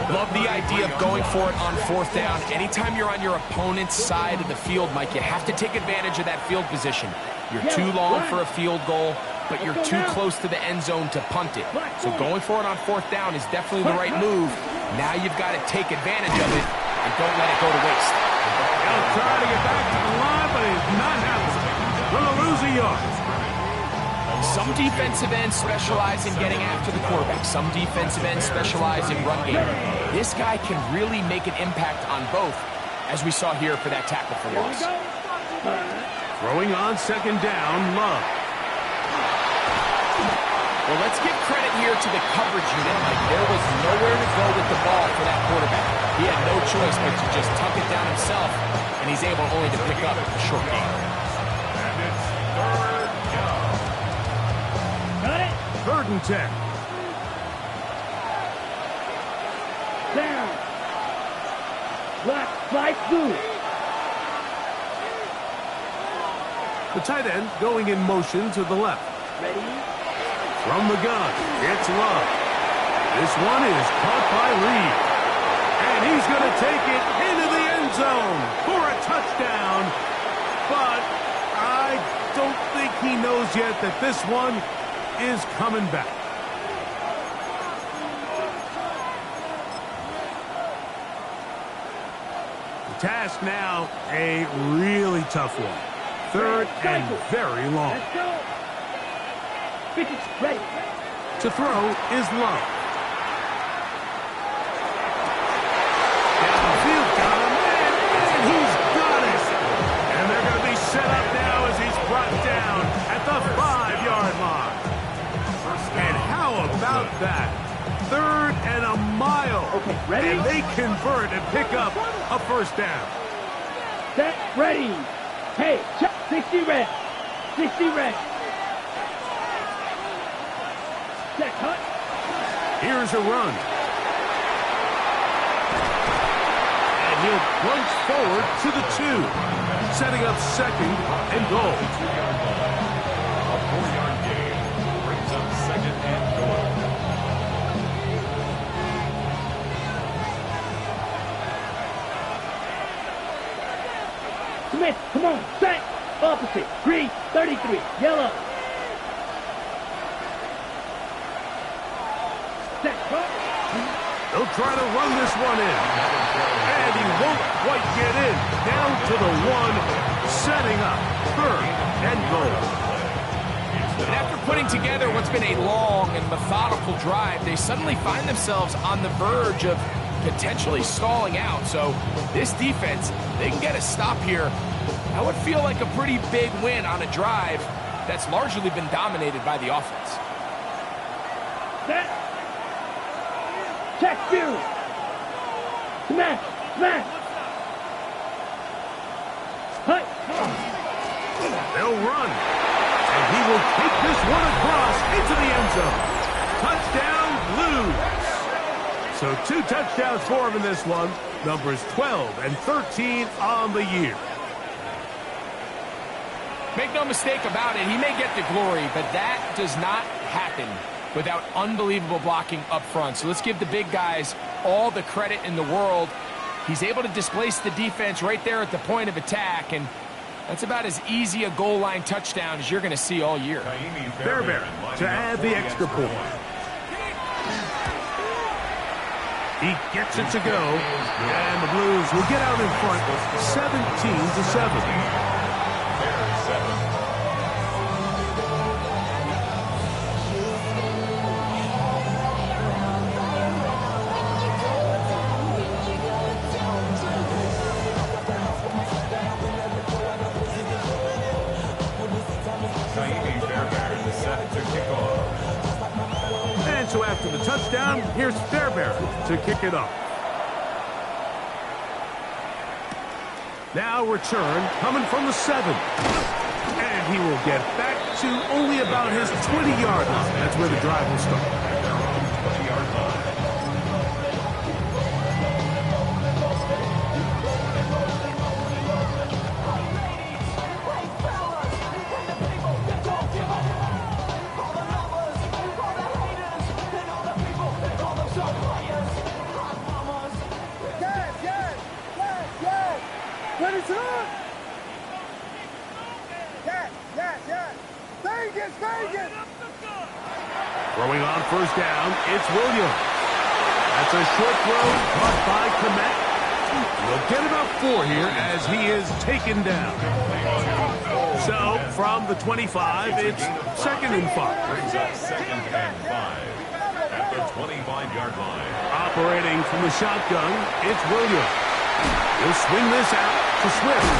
Love the idea of going for it on 4th down. Anytime you're on your opponent's side of the field, Mike, you have to take advantage of that field position. You're too long for a field goal, but you're too close to the end zone to punt it. So going for it on 4th down is definitely the right move. Now you've got to take advantage of it and don't let it go to waste. He'll try to get back to the line, but it's not happening. We'll lose a yard. Some defensive ends specialize in getting after the quarterback. Some defensive ends specialize in run game. This guy can really make an impact on both, as we saw here for that tackle for loss. Throwing on 2nd down, Love. Well, let's give credit here to the coverage unit. Like, there was nowhere to go with the ball for that quarterback. He had no choice but to just tuck it down himself, and he's able only to pick up a short gain. And it's 3rd down. Got it. 3rd and 10. Down. Black, slide through. The tight end going in motion to the left. Ready? From the gun, it's Love. This one is caught by Reed. And he's going to take it into the end zone for a touchdown. But I don't think he knows yet that this one is coming back. The task now, a really tough one. 3rd and very long. Let's go. 50, ready. To throw is Love. Downfield, got a man, and he's got it. And they're going to be set up now as he's brought down at the 5-yard line. And how about that? 3rd and a mile. Okay, ready? And they convert and pick up a 1st down. Set, ready. Hey, check. 60 red. 60 red. Set, cut. Here's a run. And he'll plunge forward to the 2, setting up 2nd and goal. A 4-yard gain brings up 2nd and goal. Smith, come on, set. Opposite, green, 33, yellow. Set, cut. They'll try to run this one in. And he won't quite get in. Down to the 1, setting up 3rd and goal. And after putting together what's been a long and methodical drive, they suddenly find themselves on the verge of potentially stalling out. So this defense, they can get a stop here. That would feel like a pretty big win on a drive that's largely been dominated by the offense. Set. Check, view. Smash, smash. They'll run. And he will take this one across into the end zone. Touchdown, Blues. So 2 touchdowns for him in this one. Numbers 12 and 13 on the year. Make no mistake about it, he may get the glory, but that does not happen without unbelievable blocking up front. So let's give the big guys all the credit in the world. He's able to displace the defense right there at the point of attack, and that's about as easy a goal line touchdown as you're going to see all year. Fairbairn to add the extra point. He gets it to go, and the Blues will get out in front 17-7. So after the touchdown, here's Fairbairn to kick it off. Now return coming from the 7. And he will get back to only about his 20-yard line. That's where the drive will start. 20-yard line. Throwing on first down, it's Williams. That's a short throw caught by Kmet. We'll get about 4 here as he is taken down. So from the 25, it's 2nd and 5. Brings up 2nd and 5 at the 25-yard line. Operating from the shotgun, it's Williams. He'll swing this out to Swift.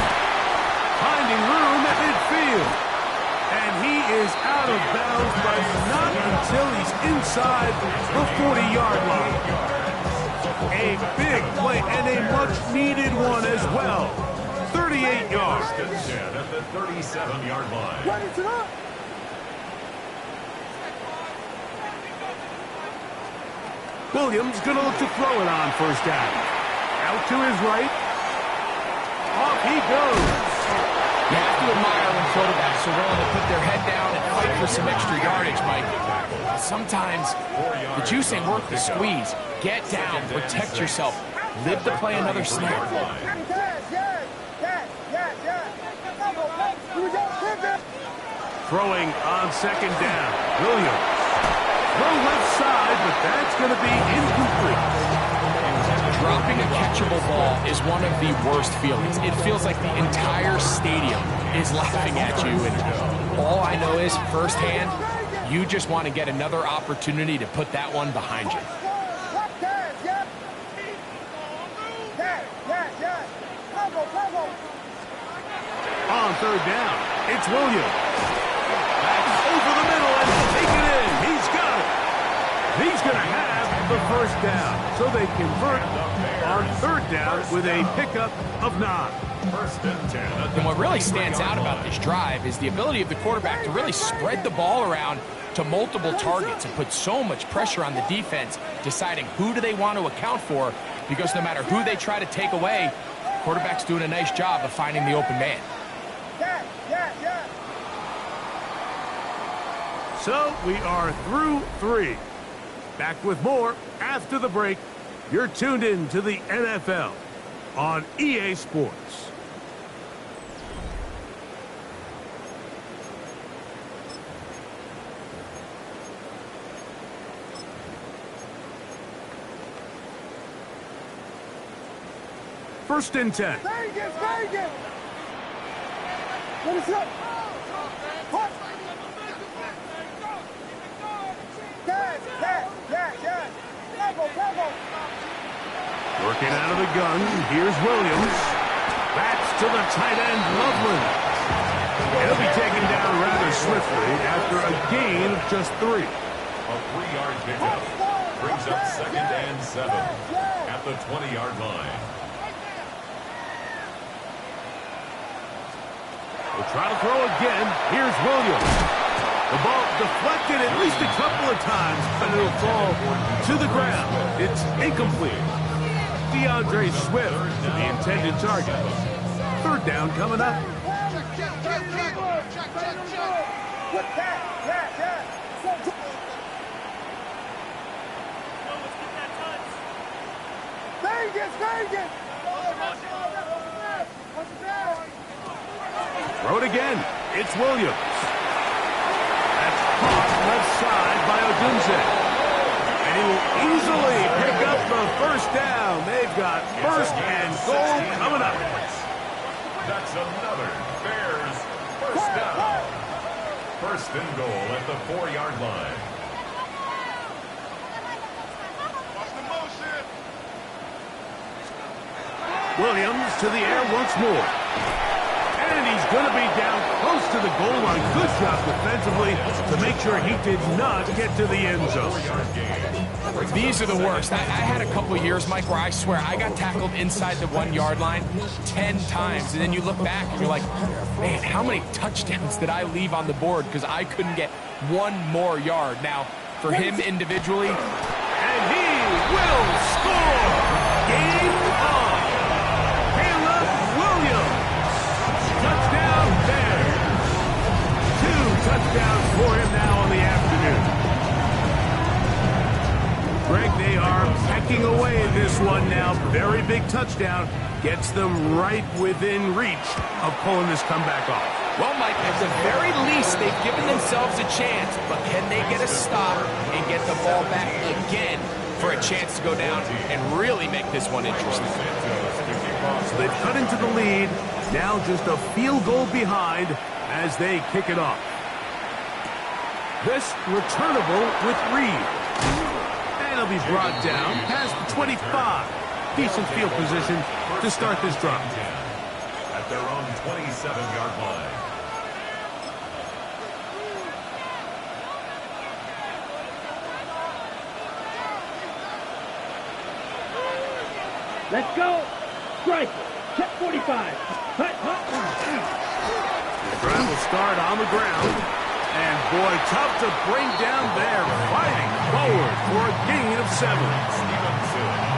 Finding room at midfield. And he is out of bounds, but not until he's inside the 40-yard line. A big play and a much-needed one as well. 38 yards. At the 37-yard line. Williams going to look to throw it on first down. Out to his right. Off he goes. You have to admire when quarterbacks are willing to put their head down and fight for some extra yardage, Mike. Sometimes the juice ain't worth the squeeze. Get down, protect yourself, live to play another snap. Throwing on 2nd down, Williams. Throw left side, but that's going to be incomplete. Dropping a catchable ball is one of the worst feelings. It feels like the entire stadium is laughing at you, and all I know is firsthand, you just want to get another opportunity to put that one behind you. On 3rd down, it's Williams. Back over the middle and take it in. He's got it. He's going to have the first down, so they convert on 3rd down with a pickup of 9. 1st and 10. And what really stands out about this drive is the ability of the quarterback to really spread the ball around to multiple targets and put so much pressure on the defense, deciding who do they want to account for, because no matter who they try to take away, quarterback's doing a nice job of finding the open man. So we are through 3. Back with more after the break. You're tuned in to the NFL on EA Sports. First and 10. Vegas! What is up? What? Working out of the gun, here's Williams. That's to the tight end, Loveland. He'll be taken down rather swiftly after a gain of just 3. A 3-yard pickup brings up 2nd and 7 at the 20-yard line. Will try to throw again. Here's Williams. The ball deflected at least a couple of times, but it'll fall to the ground. It's incomplete. DeAndre Swift, the intended target. Third down coming up. Vegas! Throw it again. It's Williams. That's caught left side by Odunze. And he will easily pick up the first down. They've got first and goal coming up. That's another Bears first down. First and goal at the 4-yard line. Williams to the air once more. And he's going to be down close to the goal line. Good job defensively to make sure he did not get to the end zone. These are the worst. I had a couple years, Mike, where I swear I got tackled inside the 1-yard line 10 times. And then you look back and you're like, man, how many touchdowns did I leave on the board because I couldn't get one more yard? Now, for him individually. And he will score. Game on. Caleb Williams. Touchdown Bears. 2 touchdowns for him now on the afternoon. Greg, they are pecking away at this one now. Very big touchdown. Gets them right within reach of pulling this comeback off. Well, Mike, at the very least, they've given themselves a chance, but can they get a stop and get the ball back again for a chance to go down and really make this one interesting? So they've cut into the lead. Now just a field goal behind as they kick it off. This returnable with Reed. And he'll be brought down past the 25. Decent field position to start this drive. At their own 27-yard line. Let's go. Strike. Check 45. Hut. The drive will start on the ground. And boy, tough to bring down there. Fighting forward for a gain of 7.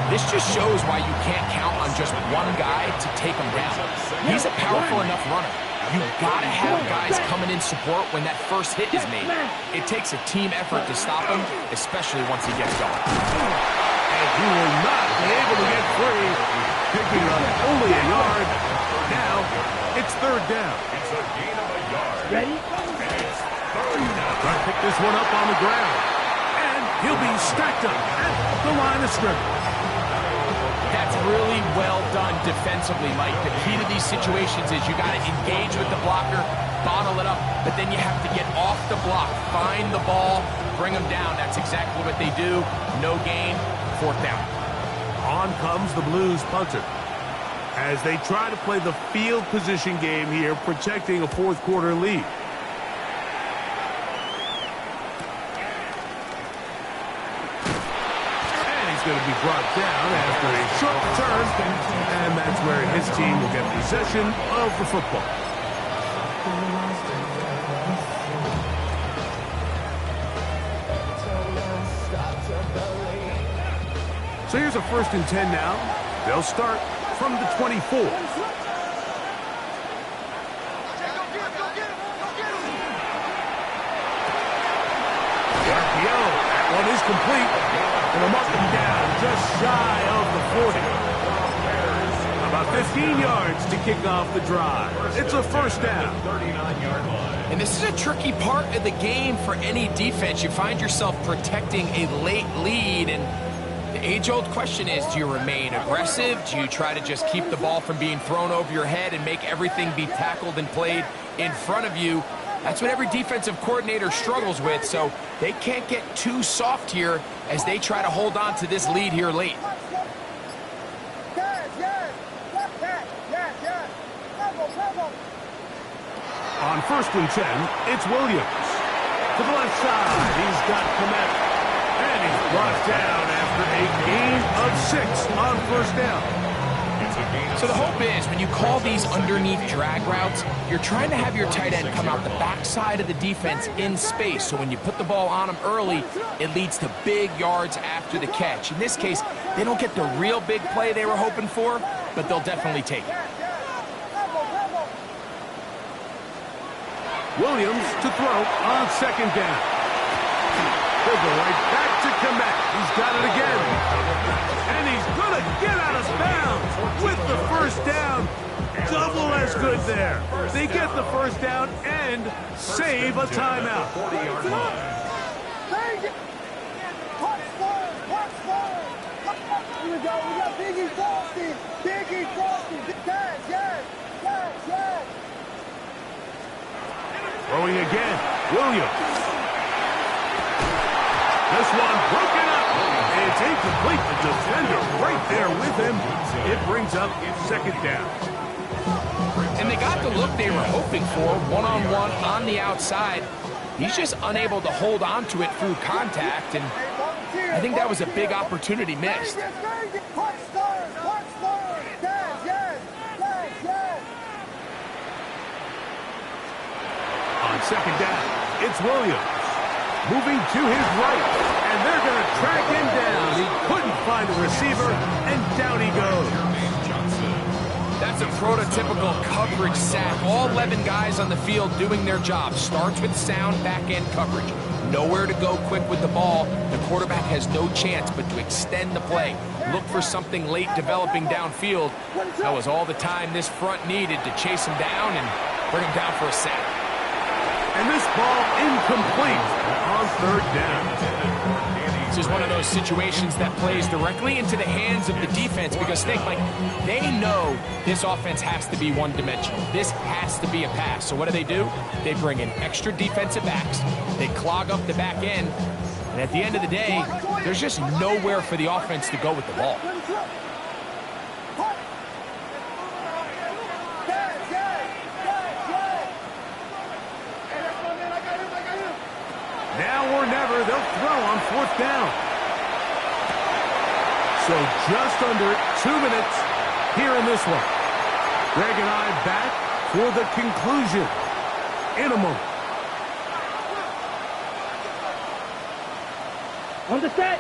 This just shows why you can't count on just one guy to take him down. He's a powerful enough runner. You've got to have guys coming in support when that first hit is made. It takes a team effort to stop him, especially once he gets going. And he will not be able to get free. Picking up only a yard. Now, it's third down. It's a gain of a yard. Ready? And it's third down. Try to pick this one up on the ground. And he'll be stacked up at the line of scrimmage. That's really well done defensively, Mike. The key to these situations is you got to engage with the blocker, bottle it up, but then you have to get off the block, find the ball, bring them down. That's exactly what they do. No gain, fourth down. On comes the Blues punter as they try to play the field position game here, protecting a fourth quarter lead. Going to be brought down after a short return, and that's where his team will get possession of the football. So here's a 1st and 10 now. They'll start from the 24. The RPO, that one is complete. And a mark him down just shy of the 40. About 15 yards to kick off the drive. It's a first down. 39-yard line. And this is a tricky part of the game for any defense. You find yourself protecting a late lead, and the age-old question is, do you remain aggressive? Do you try to just keep the ball from being thrown over your head and make everything be tackled and played in front of you? That's what every defensive coordinator struggles with, so they can't get too soft here as they try to hold on to this lead here late. On 1st and 10, it's Williams. To the left side, he's got Kmet. And he's brought down after a gain of 6 on first down. It's a So the hope is when you call these underneath drag routes, you're trying to have your tight end come out the backside of the defense in space. So when you put the ball on them early, it leads to big yards after the catch. In this case, they don't get the real big play they were hoping for, but they'll definitely take it. Williams to throw on second down. He'll go right back to Kmet. He's got it again. And he's going to get out of bounds with the first down. Double as good there. They get the first down and save a timeout. Here we go. We got Biggie Frosty. Biggie Frosty. Yes, yes, yes, yes. Throwing again. Williams. This one broken up. It's incomplete. The defender right there with him. It brings up second down. And they got the look they were hoping for, one-on-one on the outside. He's just unable to hold on to it through contact, and I think that was a big opportunity missed. On second down, it's Williams. Moving to his right, and they're going to track him down. He couldn't find a receiver, and down he goes. That's a prototypical coverage sack. All 11 guys on the field doing their job. Starts with sound back-end coverage. Nowhere to go quick with the ball. The quarterback has no chance but to extend the play. Look for something late developing downfield. That was all the time this front needed to chase him down and bring him down for a sack. And this ball incomplete on third down. This is one of those situations that plays directly into the hands of the defense because, think, like, they know this offense has to be one-dimensional. This has to be a pass. So what do? They bring in extra defensive backs. They clog up the back end. And at the end of the day, there's just nowhere for the offense to go with the ball. Now or never, they'll throw on fourth down. So just under 2 minutes here in this one. Greg and I back for the conclusion in a moment. On the set.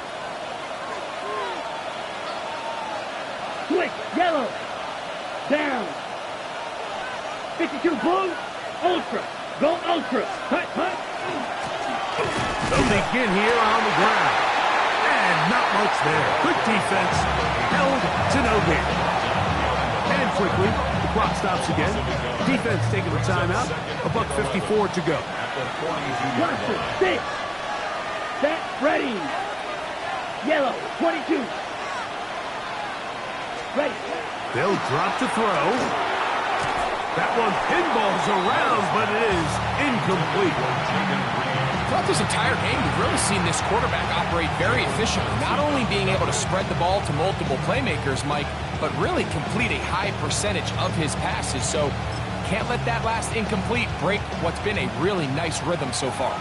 Switch, yellow. Down. 52 blue. Ultra. Go ultra. Hut, hut. They'll begin here on the ground. And not much there. Good defense. Held to no gain. And quickly, the clock stops again. Defense taking the timeout. $1:54 to go. Watson, 6. Set, ready. Yellow, 22. Ready. They'll drop to throw. That one pinballs around, but it is incomplete. Throughout this entire game, we've really seen this quarterback operate very efficiently, not only being able to spread the ball to multiple playmakers, Mike, but really complete a high percentage of his passes. So can't let that last incomplete break what's been a really nice rhythm so far.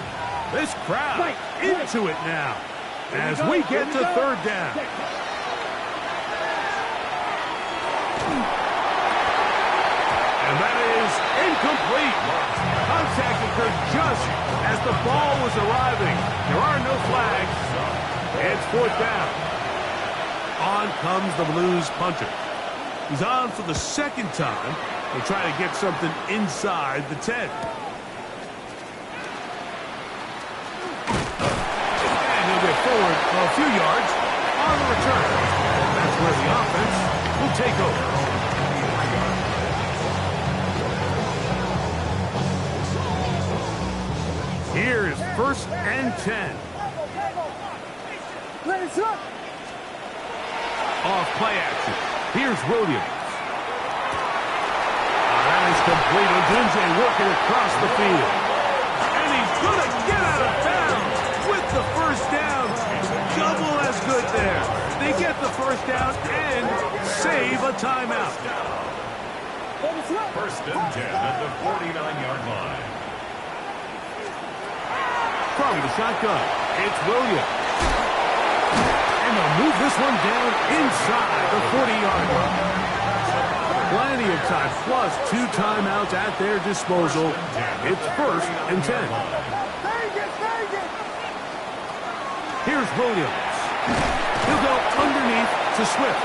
This crowd into it now as we get to third down. And that is incomplete. Contact occurred just as the ball was arriving. There are no flags. It's fourth down. On comes the Blues punter. He's on for the second time. They'll try to get something inside the 10. And he'll get forward a few yards on the return. That's where the offense will take over. Here is 1st and 10. Off play action. Here's Williams. That is complete. Odunze working across the field. And he's going to get out of bounds with the first down. Double as good there. They get the first down and save a timeout. 1st and 10 at the 49-yard line. From the shotgun, it's Williams. And they'll move this one down inside the 40-yard line. Plenty of time, plus 2 timeouts at their disposal. It's 1st and 10. Here's Williams. He'll go underneath to Swift.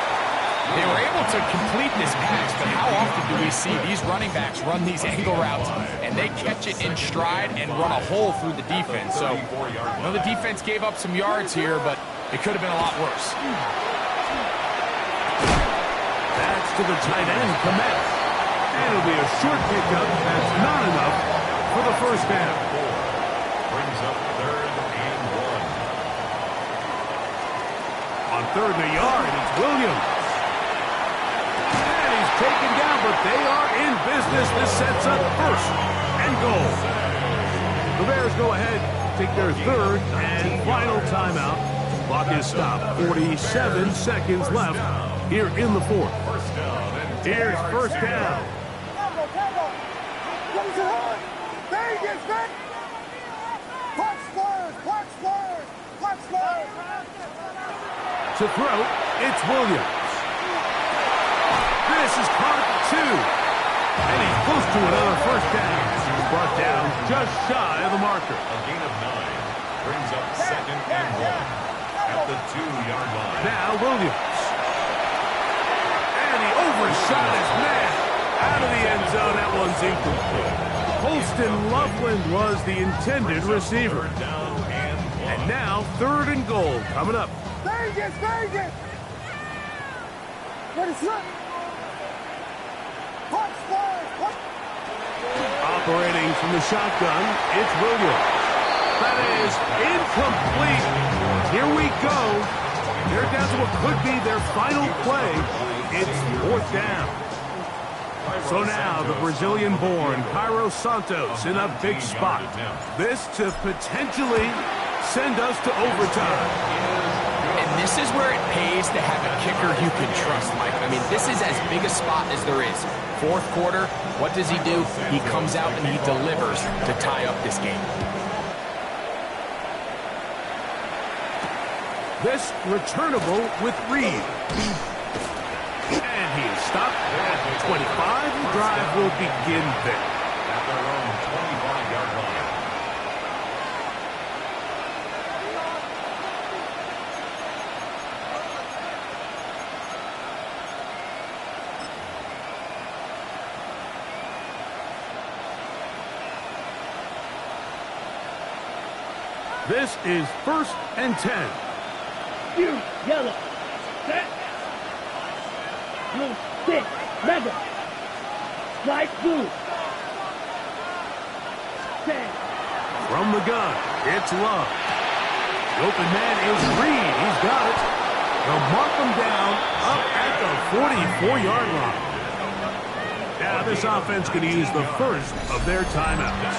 They were able to complete this pass, but how often do we see these running backs run these angle routes and they catch it in stride and run a hole through the defense? So, I know the defense gave up some yards here, but it could have been a lot worse. That's to the tight end, Komet. And it'll be a short pickup. That's not enough for the first down. Brings up 3rd and 1. On 3rd and a yard, it's Williams. And he's taken down, but they are in business. This sets up 1st and goal. The Bears go ahead, take their 3rd and final timeout. Clock is stopped. 47 seconds left here in the 4th. Here's 1st down. To throw, it's Williams. This is caught 2. And he's close to another 1st down. He's brought down just shy of the marker. A gain of 9 brings up 2nd and 1 at the 2-yard line. Now Williams. And he overshot his man. Out of the end zone, that one's incomplete. Holston Loveland was the intended receiver. And now 3rd and goal coming up. Vegas! What is that? Operating from the shotgun, it's Williams. That is incomplete. Here we go. They're down to what could be their final play. It's 4th down. So now the Brazilian-born Cairo Santos in a big spot. This to potentially send us to overtime. And this is where it pays to have a kicker you can trust, Mike. I mean, this is as big a spot as there is. 4th quarter, what does he do? He comes out and he delivers to tie up this game. This returnable with Reed. And he is stopped at 25. The drive will begin there. At their own 25-yard line. This is 1st and 10. You, yellow. Set. Blue, 6. Red. Light blue. 10. From the gun, it's Love. The open man is Reed. He's got it. They'll mark him down up at the 44-yard line. Now this offense can use the first of their timeouts.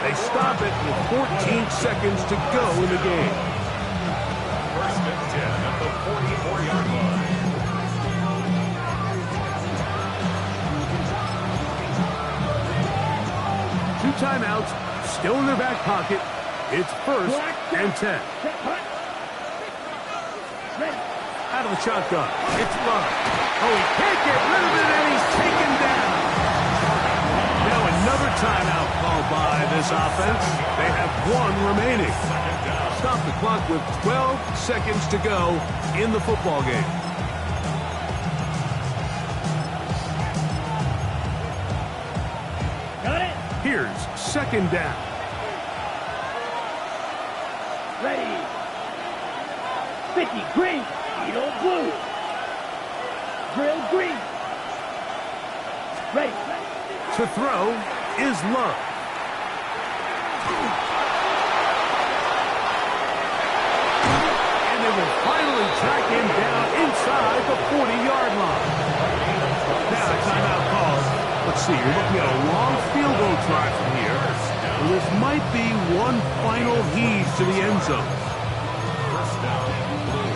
They stop it with 14 seconds to go in the game. 1st and 10 at the 44-yard line. Two timeouts still in their back pocket. It's 1st and 10. Out of the shotgun. It's Love. Oh, he can't get rid of it, and he's taken down. Now another timeout called by this offense. They have 1 remaining. Stop the clock with 12 seconds to go in the football game. Got it? Here's 2nd down. Ready. 50, green. Beetle, blue. Drill, green. Ready. To throw is Love. And they will finally track him down inside the 40-yard line. Now a timeout call. Let's see, you're looking at a long field goal try from here. This might be one final heave to the end zone. 1st down and blue.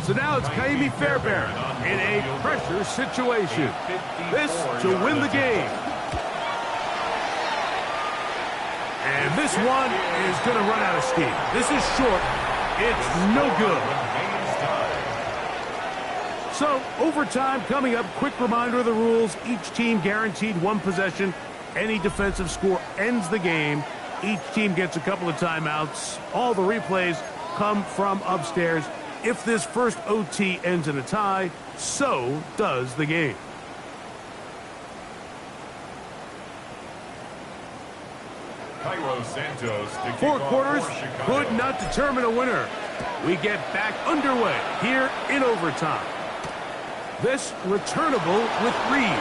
So now Now it's Ka'imi Fairbairn in a pressure situation. This to win the game. And this one is going to run out of steam. This is short. It's no good. So, overtime coming up. Quick reminder of the rules. Each team guaranteed one possession. Any defensive score ends the game. Each team gets a couple of timeouts. All the replays come from upstairs. If this first OT ends in a tie, so does the game. Cairo Santos to kick 4 off quarters for Chicago. could not determine a winner. We get back underway here in overtime. This returnable with Reed.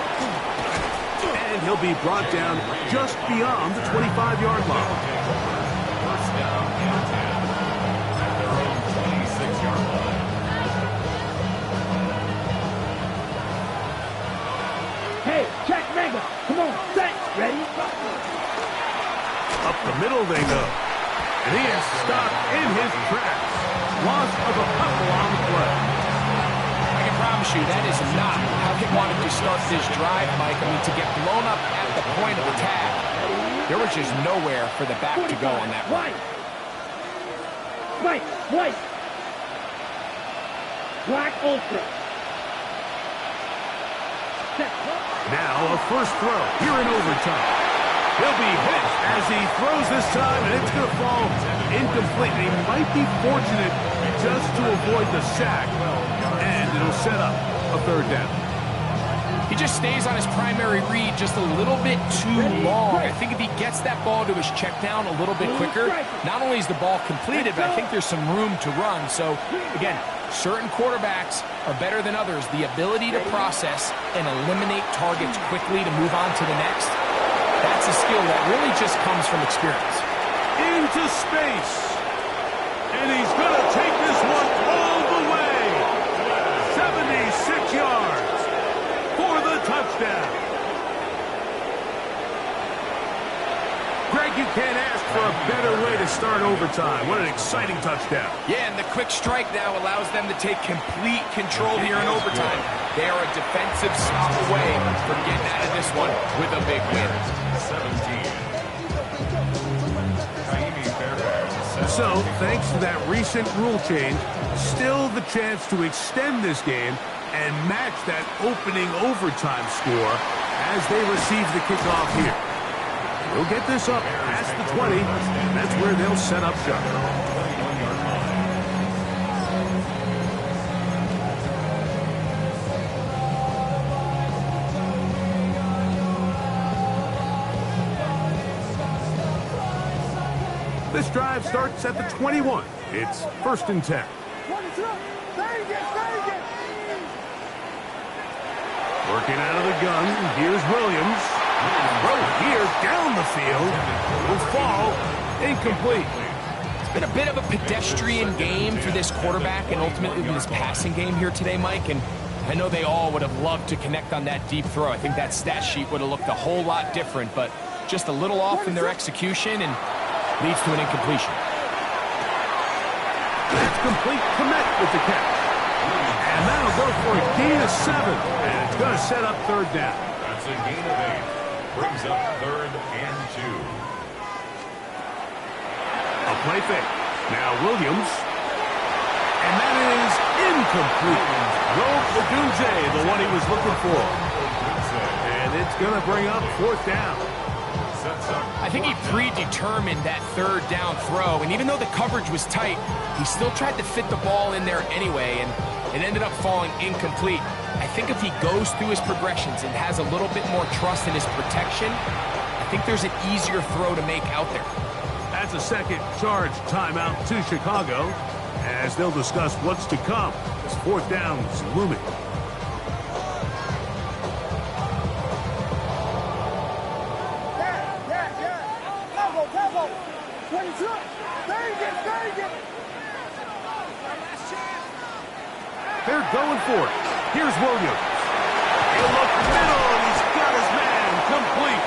And he'll be brought down just beyond the 25-yard line. First down and 10 at their own 26-yard line. Hey, check Mega. Come on, set, ready? Up the middle they go. And he is stopped in his tracks. Loss of a couple on the play. I can promise you that is not how he wanted to start this drive, Mike. I mean, to get blown up at the point of attack, there was just nowhere for the back to go on that run. White. Black Ultra. Now a first throw here in overtime. He'll be hit as he throws this time, and it's going to fall incomplete. He might be fortunate just to avoid the sack, and it'll set up a third down. He just stays on his primary read just a little bit too long. I think if he gets that ball to his check down a little bit quicker, not only is the ball completed, but I think there's some room to run. So, again, certain quarterbacks are better than others. The ability to process and eliminate targets quickly to move on to the next, that's a skill that really just comes from experience. Into space. And he's going to take this one all the way. 76 yards for the touchdown. Greg, you can't ask for a better way to start overtime. What an exciting touchdown. Yeah, and the quick strike now allows them to take complete control here in overtime. They are a defensive stop away from getting out of this one with a big win. 17. Ka'imi Fairbairn. So, thanks to that recent rule change, still the chance to extend this game and match that opening overtime score as they receive the kickoff here. They'll get this up past the 20, and that's where they'll set up shop. This drive starts at the 21. It's 1st and 10. Working out of the gun, here's Williams. Throw here down the field. Will fall incomplete. It's been a bit of a pedestrian game for this quarterback and ultimately this passing game here today, Mike. And I know they all would have loved to connect on that deep throw. I think that stat sheet would have looked a whole lot different, but just a little off in their execution and leads to an incompletion. That's complete. Commit with the catch. And that'll go for a gain of 7. And it's going to set up 3rd down. That's a gain of 8. Brings up 3rd and 2. A play fake. Now Williams. And that is incomplete. Rogue Odunze, the one he was looking for. And it's going to bring up 4th down. I think he predetermined that 3rd down throw, and even though the coverage was tight, he still tried to fit the ball in there anyway, and it ended up falling incomplete. I think if he goes through his progressions and has a little bit more trust in his protection, I think there's an easier throw to make out there. That's a second charge timeout to Chicago as they'll discuss what's to come as 4th down is looming. Tempo. 22. They're going for it. Here's Williams. He'll look middle, and he's got his man complete.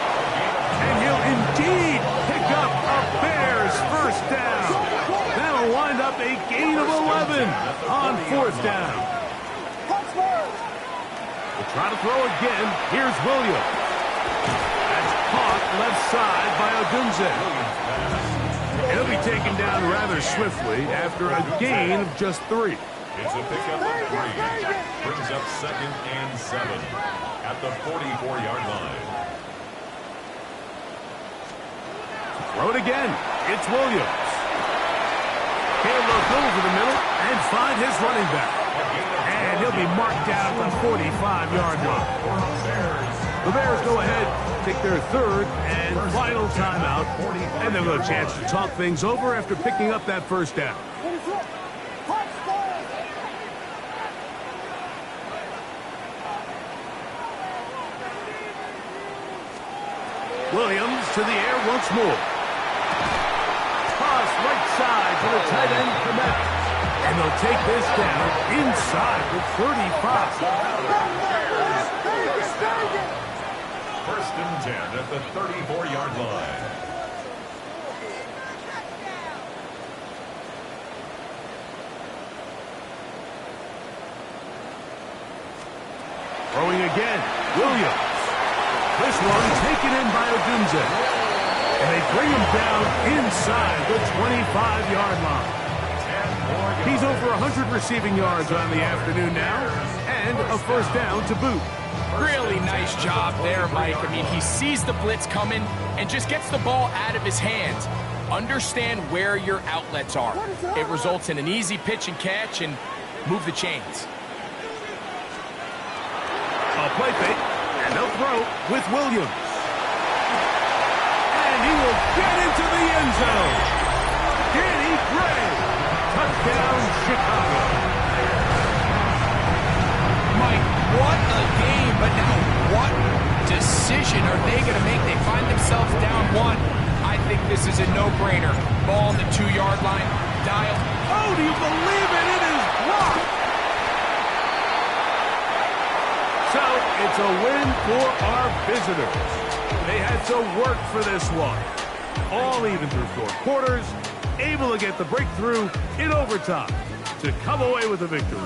And he'll indeed pick up a Bears 1st down. That'll wind up a gain of 11 on 4th down. throw again. Here's Williams. That's caught left side by Odunze. He'll be taken down rather swiftly after a gain of just 3. It's a pickup of 3. Brings up 2nd and 7 at the 44-yard line. Throw it again. It's Williams. He'll look over the middle and find his running back. And he'll be marked down at the 45-yard line. The Bears go ahead, take their 3rd and final timeout, and they'll have a chance to talk things over after picking up that first down. Williams to the air once more. Toss right side to the tight end, Komet. And they'll take this down inside the 35. 1st and 10 at the 34-yard line. Throwing again, Williams. This one taken in by Odunze. And they bring him down inside the 25-yard line. He's over 100 receiving yards on the afternoon now, and a first down to boot. Really nice job there, Mike. I mean, he sees the blitz coming and just gets the ball out of his hands. Understand where your outlets are. It results in an easy pitch and catch and move the chains. A play fake, and they'll throw with Williams. And he will get into the end zone. Danny Gray, touchdown Chicago. Mike, what a game, but now what decision are they going to make? They find themselves down 1. I think this is a no-brainer. Ball on the 2-yard line, dial. Oh, do you believe it? It is blocked. So it's a win for our visitors. They had to work for this one. All even through 4 quarters, able to get the breakthrough in overtime to come away with a victory.